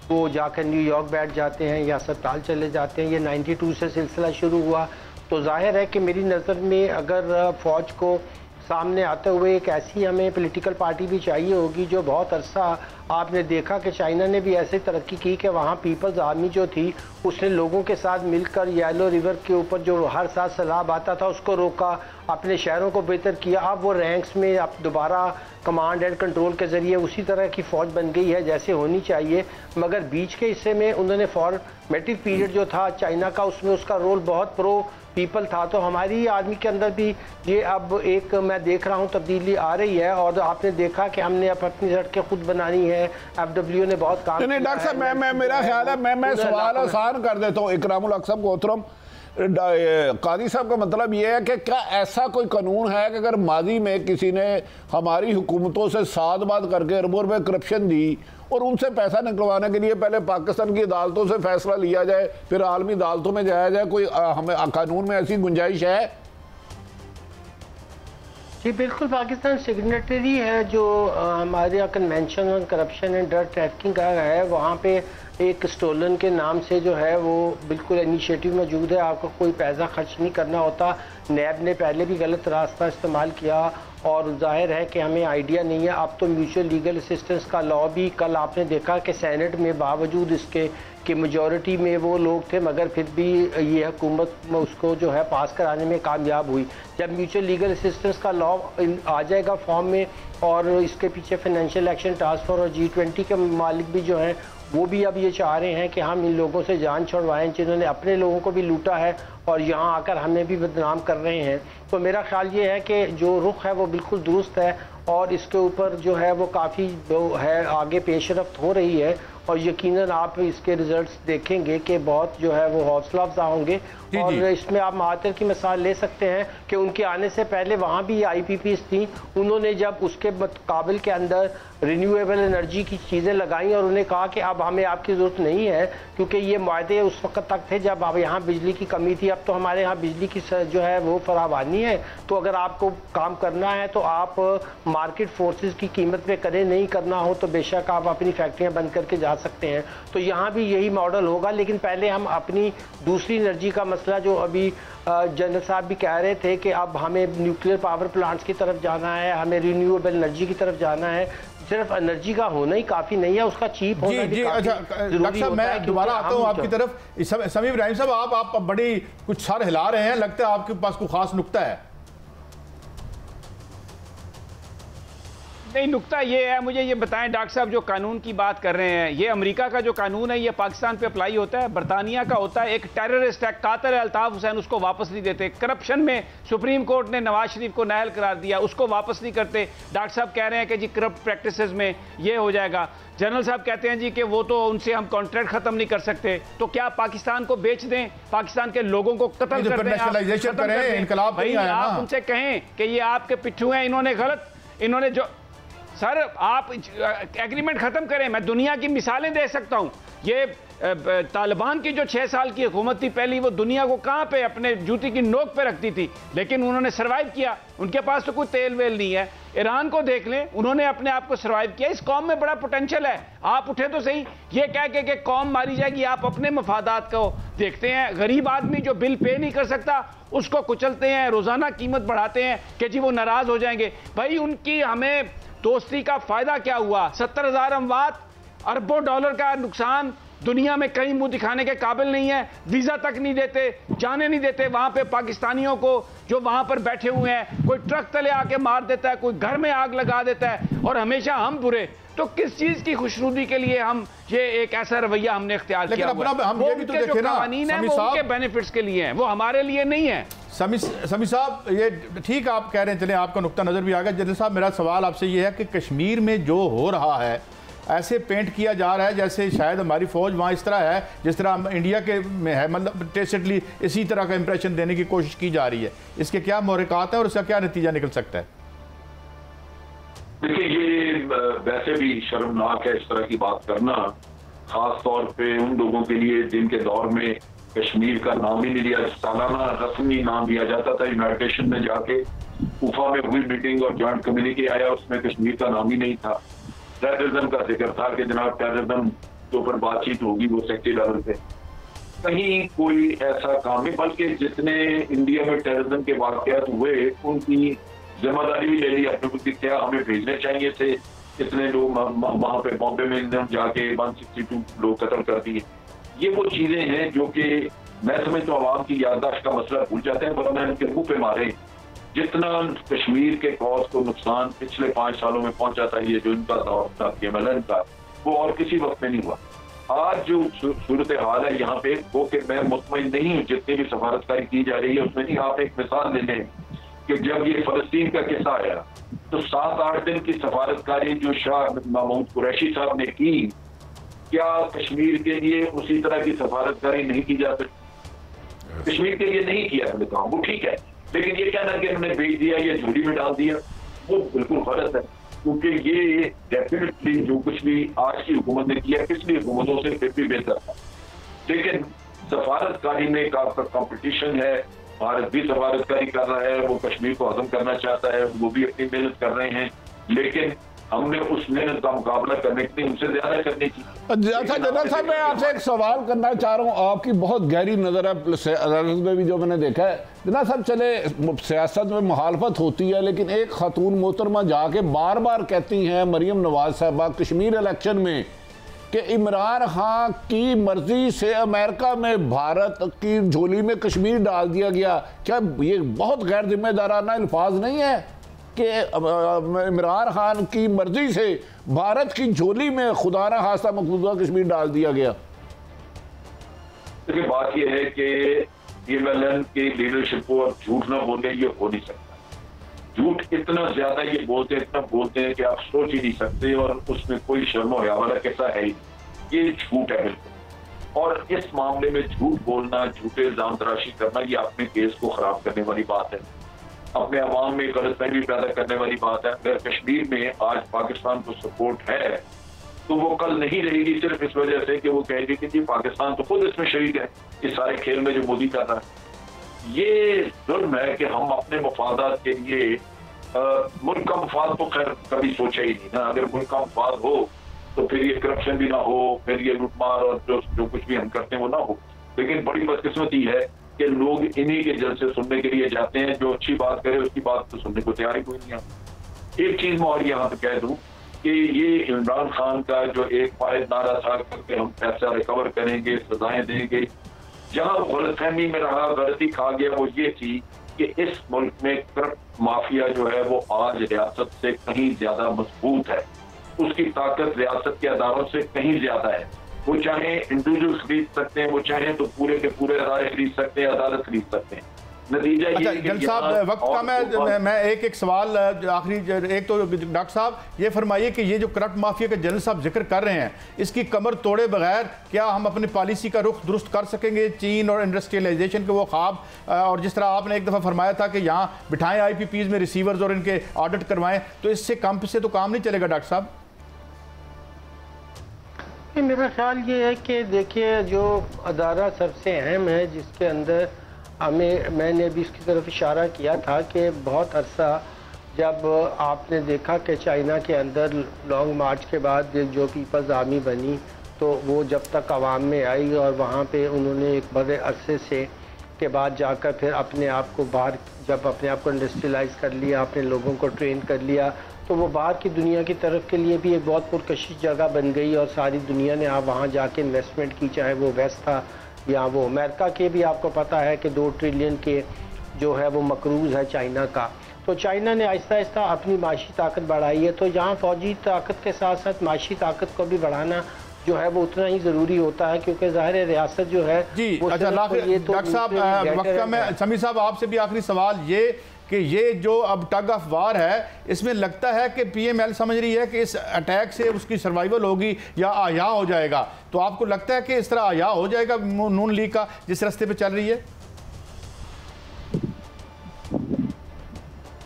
वो जाकर न्यूयॉर्क बैठ जाते हैं या अस्पताल चले जाते हैं। ये 92 से सिलसिला शुरू हुआ, तो जाहिर है कि मेरी नज़र में अगर फ़ौज को सामने आते हुए एक ऐसी हमें पॉलिटिकल पार्टी भी चाहिए होगी जो बहुत अरसा, आपने देखा कि चाइना ने भी ऐसे तरक्की की कि वहाँ पीपल्स आर्मी जो थी उसने लोगों के साथ मिलकर येलो रिवर के ऊपर जो हर साल सैलाब आता था उसको रोका, अपने शहरों को बेहतर किया। अब वो रैंक्स में अब दोबारा कमांड एंड कंट्रोल के ज़रिए उसी तरह की फ़ौज बन गई है जैसे होनी चाहिए। मगर बीच के हिस्से में उन्होंने फॉर्मेटिव पीरियड जो था चाइना का, उसमें उसका रोल बहुत प्रो पीपल था। तो हमारी आदमी के अंदर भी ये अब एक मैं देख रहा हूँ तब्दीली आ रही है, और आपने देखा कि हमने अब अपनी सड़कें खुद बनानी है, FW ने बहुत काम नहीं डॉक्टर साहब, मैं मेरा ख्याल है मैं सवाल आसान कर देता हूँ इकरामुल हक साहब, मोहतरम काजी साहब का मतलब ये है कि क्या ऐसा कोई कानून है कि अगर माजी में किसी ने हमारी हुकूमतों से साथ बात करके अरबों रुपए करप्शन दी और उनसे पैसा निकलवाने के लिए पहले पाकिस्तान की अदालतों से फैसला लिया जाए, फिर आलमी अदालतों में जाया जाए, कोई हमें कानून में ऐसी गुंजाइश है? जी बिल्कुल, पाकिस्तान सिग्नेटरी है जो हमारे यहाँ convention on corruption and drug trafficking का है, वहाँ पे एक स्टोलन के नाम से जो है वो बिल्कुल इनिशिएटिव मौजूद है। आपको कोई पैसा खर्च नहीं करना होता। नैब ने पहले भी गलत रास्ता इस्तेमाल किया और जाहिर है कि हमें आइडिया नहीं है। अब तो म्यूचुअल लीगल असिस्टेंस का लॉ भी, कल आपने देखा कि सेनेट में बावजूद इसके कि मेजॉरिटी में वो लोग थे मगर फिर भी ये हुकूमत उसको जो है पास कराने में कामयाब हुई। जब म्यूचुअल लीगल असिस्टेंस का लॉ आ जाएगा फॉर्म में और इसके पीछे फाइनेंशियल एक्शन टास्क फोर्स और G20 के मालिक भी जो हैं वो भी अब ये चाह रहे हैं कि हम इन लोगों से जान छुड़वाएं जिन्होंने अपने लोगों को भी लूटा है और यहाँ आकर हमें भी बदनाम कर रहे हैं। तो मेरा ख्याल ये है कि जो रुख है वो बिल्कुल दुरुस्त है और इसके ऊपर जो है वो काफ़ी है आगे पेशरफ्त हो रही है और यकीनन आप इसके रिजल्ट्स देखेंगे कि बहुत जो है वो हौसला अफजा होंगे। और इसमें आप महातिर की मिसाल ले सकते हैं कि उनके आने से पहले वहाँ भी IPPs थी, उन्होंने जब उसके मुकाबिल के अंदर रिन्यूएबल एनर्जी की चीज़ें लगाई और उन्हें कहा कि अब हमें आपकी ज़रूरत नहीं है क्योंकि ये मुआहदे उस वक्त तक थे जब अब यहाँ बिजली की कमी थी। अब तो हमारे यहाँ बिजली की जो है वो फरावानी है, तो अगर आपको काम करना है तो आप मार्केट फोर्सेस की कीमत पे करें, नहीं करना हो तो बेशक आप अपनी फैक्ट्रियाँ बंद करके जा सकते हैं। तो यहाँ भी यही मॉडल होगा, लेकिन पहले हम अपनी दूसरी एनर्जी का मसला जो अभी जनरल साहब भी कह रहे थे कि अब हमें न्यूक्लियर पावर प्लांट्स की तरफ जाना है, हमें रिन्यूएबल एनर्जी की तरफ जाना है। सिर्फ एनर्जी का होना ही काफी नहीं है, उसका चीप होना भी काफी डॉक्टर साहब मैं दोबारा आता हूँ आपकी तरफ। समीर इब्राहिम साहब आप बड़ी कुछ सर हिला रहे हैं, लगता है आपके पास कोई खास नुक्ता है। नहीं, नुक्ता ये है, मुझे ये बताएं डॉक्टर साहब, जो कानून की बात कर रहे हैं ये अमेरिका का जो कानून है ये पाकिस्तान पे अप्लाई होता है? बरतानिया का होता है। एक टेररिस्ट है कातिल अल्ताफ हुसैन, उसको वापस नहीं देते। करप्शन में सुप्रीम कोर्ट ने नवाज शरीफ को नाअहल करार दिया, उसको वापस नहीं करते। डॉक्टर साहब कह रहे हैं कि जी करप्ट प्रैक्टिसेस में ये हो जाएगा। जनरल साहब कहते हैं जी कि वो तो उनसे हम कॉन्ट्रैक्ट खत्म नहीं कर सकते। तो क्या पाकिस्तान को बेच दें, पाकिस्तान के लोगों को कत्ल कर दें, आप उनसे कहें कि ये आपके पिट्ठू हैं, इन्होंने गलत, इन्होंने जो सर आप एग्रीमेंट खत्म करें। मैं दुनिया की मिसालें दे सकता हूं। ये तालिबान की जो 6 साल की हुकूमत थी पहली, वो दुनिया को कहां पे अपने जूती की नोक पे रखती थी, लेकिन उन्होंने सर्वाइव किया। उनके पास तो कोई तेल वेल नहीं है। ईरान को देख लें, उन्होंने अपने आप को सर्वाइव किया। इस कौम में बड़ा पोटेंशियल है, आप उठे तो सही। ये कह के कि कौम मारी जाएगी, आप अपने मफादात को देखते हैं। गरीब आदमी जो बिल पे नहीं कर सकता उसको कुचलते हैं, रोजाना कीमत बढ़ाते हैं कि जी वो नाराज हो जाएंगे। भाई उनकी हमें दोस्ती का फायदा क्या हुआ? 70,000 अमवात, अरबों डॉलर का नुकसान, दुनिया में कहीं मुंह दिखाने के काबिल नहीं है, वीजा तक नहीं देते, जाने नहीं देते वहां पे पाकिस्तानियों को जो वहां पर बैठे हुए हैं। कोई ट्रक तले आके मार देता है, कोई घर में आग लगा देता है और हमेशा हम बुरे। तो किस चीज की खुशनुदी के लिए हम ये एक ऐसा रवैया हमने इख्तियार किया? हम ये भी तो देखें ना, कानून है वो उनके बेनिफिट्स के लिए हैं, वो हमारे लिए नहीं है। समी साहब ये ठीक आप कह रहे हैं, चले आपका नुक्ता नज़र भी आ गया। जनरल साहब मेरा सवाल आपसे ये है कि कश्मीर में जो हो रहा है ऐसे पेंट किया जा रहा है जैसे शायद हमारी फौज वहाँ इस तरह है जिस तरह इंडिया के में है, मतलब टेसिटली इसी तरह का इंप्रेशन देने की कोशिश की जा रही है। इसके क्या मोहरकात हैं और इसका क्या नतीजा निकल सकता है? देखिए ये वैसे भी शर्मनाक है इस तरह की बात करना, खास तौर पे उन लोगों के लिए जिनके दौर में कश्मीर का नाम ही नहीं लिया, सालाना रस्मी नाम दिया जाता था। यूनाइटेड नेशन में जाके उफा में हुई मीटिंग और जॉइंट कम्युनिके आया, उसमें कश्मीर का नाम ही नहीं था। टेररिज्म का जिक्र था कि जनाब टेररिज्म के ऊपर बातचीत होगी, वो सेक्रेटरी लेवल पे। कहीं कोई ऐसा काम नहीं, बल्कि जितने इंडिया में टेररिज्म के वाकयात हुए उनकी जिम्मेदारी भी ले ली अपने कि क्या हमें भेजने चाहिए थे। कितने लोग वहां पे बॉम्बे में जाके 162 लोग कत्ल कर दिए। ये वो चीजें हैं जो कि मैं समझता हूँ आवाम की याददाश्त का मसला भूल जाते हैं, वरना इनके मुंह पे मारे। जितना कश्मीर के कॉज को नुकसान पिछले 5 सालों में पहुंचा था, ये जो इनका दौर था केमलन का, वो और किसी वक्त में नहीं हुआ। आज जो सूरत हाल है यहाँ पे, वो कि मैं मुतमईन नहीं हूँ जितनी भी सफारतकारी की जा रही है उसमें नहीं। आप एक मिसाल ले लें कि जब ये फलस्तीन का किस्सा आया तो 7-8 दिन की सफारतकारी जो शाह महमूद कुरैशी साहब ने की, क्या कश्मीर के लिए उसी तरह की सफारतकारी नहीं की जा सकती? कश्मीर के लिए नहीं किया हमने काम, वो ठीक है, लेकिन ये कहना कि हमने भेज दिया, ये झोली में डाल दिया, वो बिल्कुल गलत है। क्योंकि ये डेफिनेटली जो कुछ भी आज की हुकूमत ने किया पिछली हुकूमतों से फिर भी बेहतर था, लेकिन सफारतकारी में का कंपटीशन है, भारत भी सफारतकारी कर रहा है, वो कश्मीर को हजम करना चाहता है, वो भी अपनी मेहनत कर रहे हैं, लेकिन हमने उस मेहनत का मुकाबला करने के लिए उनसे ज्यादा करने की। अच्छा जनरल साहब, मैं आपसे एक सवाल करना चाह रहा हूँ, आपकी बहुत गहरी नजर है सियासत में भी जो मैंने देखा है। जनरल साहब, चले सियासत में मुखालफत होती है, लेकिन एक खातून मोहतरमा जाके बार बार कहती हैं, मरियम नवाज साहबा, कश्मीर इलेक्शन में कि इमरान खान की मर्जी से अमेरिका में भारत की झोली में कश्मीर डाल दिया गया। क्या ये बहुत गैर जिम्मेदाराना अल्फाज नहीं है कि इमरान खान की मर्जी से भारत की झोली में खुदा ना खास्ता मकबूजा कश्मीर डाल दिया गया? देखिए, बात यह है कि PMLN की लीडरशिप को अब झूठ ना बोले, ये हो नहीं सकता। झूठ इतना ज्यादा ये बोलते हैं कि आप सोच ही नहीं सकते, और उसमें कोई शर्म और हया कैसा है ही, ये झूठ है बिल्कुल। और इस मामले में झूठ बोलना, झूठे इल्जाम तराशी करना, ये अपने केस को खराब करने वाली बात है, अपने अवाम में गलतफहमी पैदा करने वाली बात है। अगर कश्मीर में आज पाकिस्तान को सपोर्ट है तो वो कल नहीं रहेगी सिर्फ इस वजह से कि वो कहेगी कि जी पाकिस्तान तो खुद इसमें शरीक है, इस सारे खेल में जो मोदी कर रहा है। ये जुल्म है कि हम अपने मफादात के लिए मुल्क का मफाद तो खैर कभी सोचा ही नहीं ना। अगर मुल्क का मफाद हो तो फिर ये करप्शन भी ना हो, फिर ये लूटमार और जो कुछ भी हम करते हैं वो ना हो। लेकिन बड़ी बदकिस्मती है कि लोग इन्हीं के जलसे सुनने के लिए जाते हैं, जो अच्छी बात करे उसकी बात तो सुनने को तैयार ही कोई नहीं आता। एक चीज मैं और यहाँ पे कह दूं कि ये इमरान खान का जो एक फायद नारा था कि हम पैसा रिकवर करेंगे, सजाएं देंगे, जहां गलतफहमी में रहा, गलती खा गया, वो ये थी कि इस मुल्क में करप्ट माफिया जो है वो आज रियासत से कहीं ज्यादा मजबूत है, उसकी ताकत रियासत के अदारों से कहीं ज्यादा है। वो चाहे इंडिविजुअल खरीद सकते हैं, वो चाहे तो पूरे के पूरे अदारे खरीद सकते हैं, अदालत खरीद सकते हैं। नतीजा अच्छा ये जल साहब, वक्त का मैं एक सवाल आखिरी, एक तो डॉक्टर साहब ये फरमाइए कि ये जो करप्ट माफिया का जनरल साहब जिक्र कर रहे हैं, इसकी कमर तोड़े बगैर क्या हम अपनी पॉलिसी का रुख दुरुस्त कर सकेंगे? चीन और इंडस्ट्रियलाइजेशन के वो ख्वाब, और जिस तरह आपने एक दफ़ा फरमाया था कि यहाँ बिठाएं IPPs में रिसीवर्स और इनके ऑडिट करवाएं, तो इससे कम से तो काम नहीं चलेगा डॉक्टर साहब? मेरा ख्याल ये है कि देखिए, जो अदारा सबसे अहम है जिसके अंदर मैंने भी इसकी तरफ इशारा किया था कि बहुत अरसा जब आपने देखा कि चाइना के अंदर लॉन्ग मार्च के बाद जो पीपल्स आर्मी बनी, तो वो जब तक आवाम में आई और वहाँ पे उन्होंने एक बड़े अरसे से के बाद जाकर फिर अपने आप को बाहर, जब अपने आप को इंडस्ट्रियलाइज कर लिया, अपने लोगों को ट्रेन कर लिया, तो वो बाहर की दुनिया की तरफ के लिए भी एक बहुत पुरकशिश जगह बन गई और सारी दुनिया ने आप वहाँ जाके इन्वेस्टमेंट की, चाहे वो वेस्ट था या वो अमेरिका के भी। आपको पता है कि 2 ट्रिलियन के जो है वो मकरूज़ है चाइना का। तो चाइना ने आहिस्ता आहिस्ता अपनी माशी ताकत बढ़ाई है, तो यहाँ फौजी ताकत के साथ साथ माशी ताकत को भी बढ़ाना जो है वो उतना ही ज़रूरी होता है, क्योंकि ज़ाहिर रियासत जो है जी। अच्छा डॉक्टर साहब, वक्त का मैं समीर साहब आपसे भी आखिरी सवाल ये कि ये जो अब टग ऑफ वार है, इसमें लगता है कि PML समझ रही है कि इस अटैक से उसकी सर्वाइवल होगी या आया हो जाएगा, तो आपको लगता है कि इस तरह आया हो जाएगा नून लीग का जिस रास्ते पे चल रही है?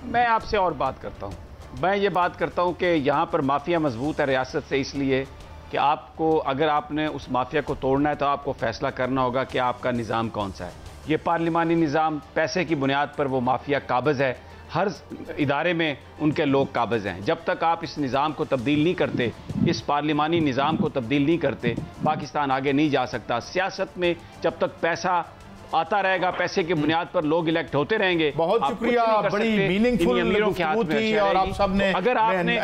मैं आपसे और बात करता हूँ, मैं ये बात करता हूँ कि यहाँ पर माफिया मजबूत है रियासत से, इसलिए कि आपको अगर आपने उस माफिया को तोड़ना है तो आपको फैसला करना होगा कि आपका निज़ाम कौन सा है। ये पार्लिमानी निज़ाम, पैसे की बुनियाद पर वो माफिया काबिज़ है, हर इदारे में उनके लोग काबिज़ हैं। जब तक आप इस निज़ाम को तब्दील नहीं करते, इस पार्लिमानी निज़ाम को तब्दील नहीं करते, पाकिस्तान आगे नहीं जा सकता। सियासत में जब तक पैसा आता रहेगा, पैसे की बुनियाद पर लोग इलेक्ट होते रहेंगे। बहुत शुक्रिया, बड़ी मीनिंगफुल गुफ्तगू थी और आप सब ने अगर आपने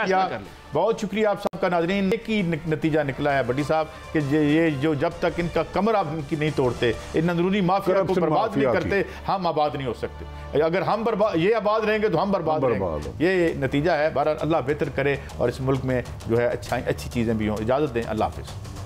किया, बहुत शुक्रिया आप सबका। नाज़रीन, एक ही नतीजा निकला है बड़ी साहब कि ये जो जब तक इनका कमर आप इनकी नहीं तोड़ते, इन अंदरूनी माफिया को बर्बाद नहीं करते, हम आबाद नहीं हो सकते। अगर हम ये आबाद रहेंगे तो हम बर्बाद रहेंगे, ये नतीजा है। बहरहाल अल्लाह बेहतर करे और इस मुल्क में जो है अच्छी चीज़ें भी हों। इजाज़त दें, अल्लाह हाफ़िज़।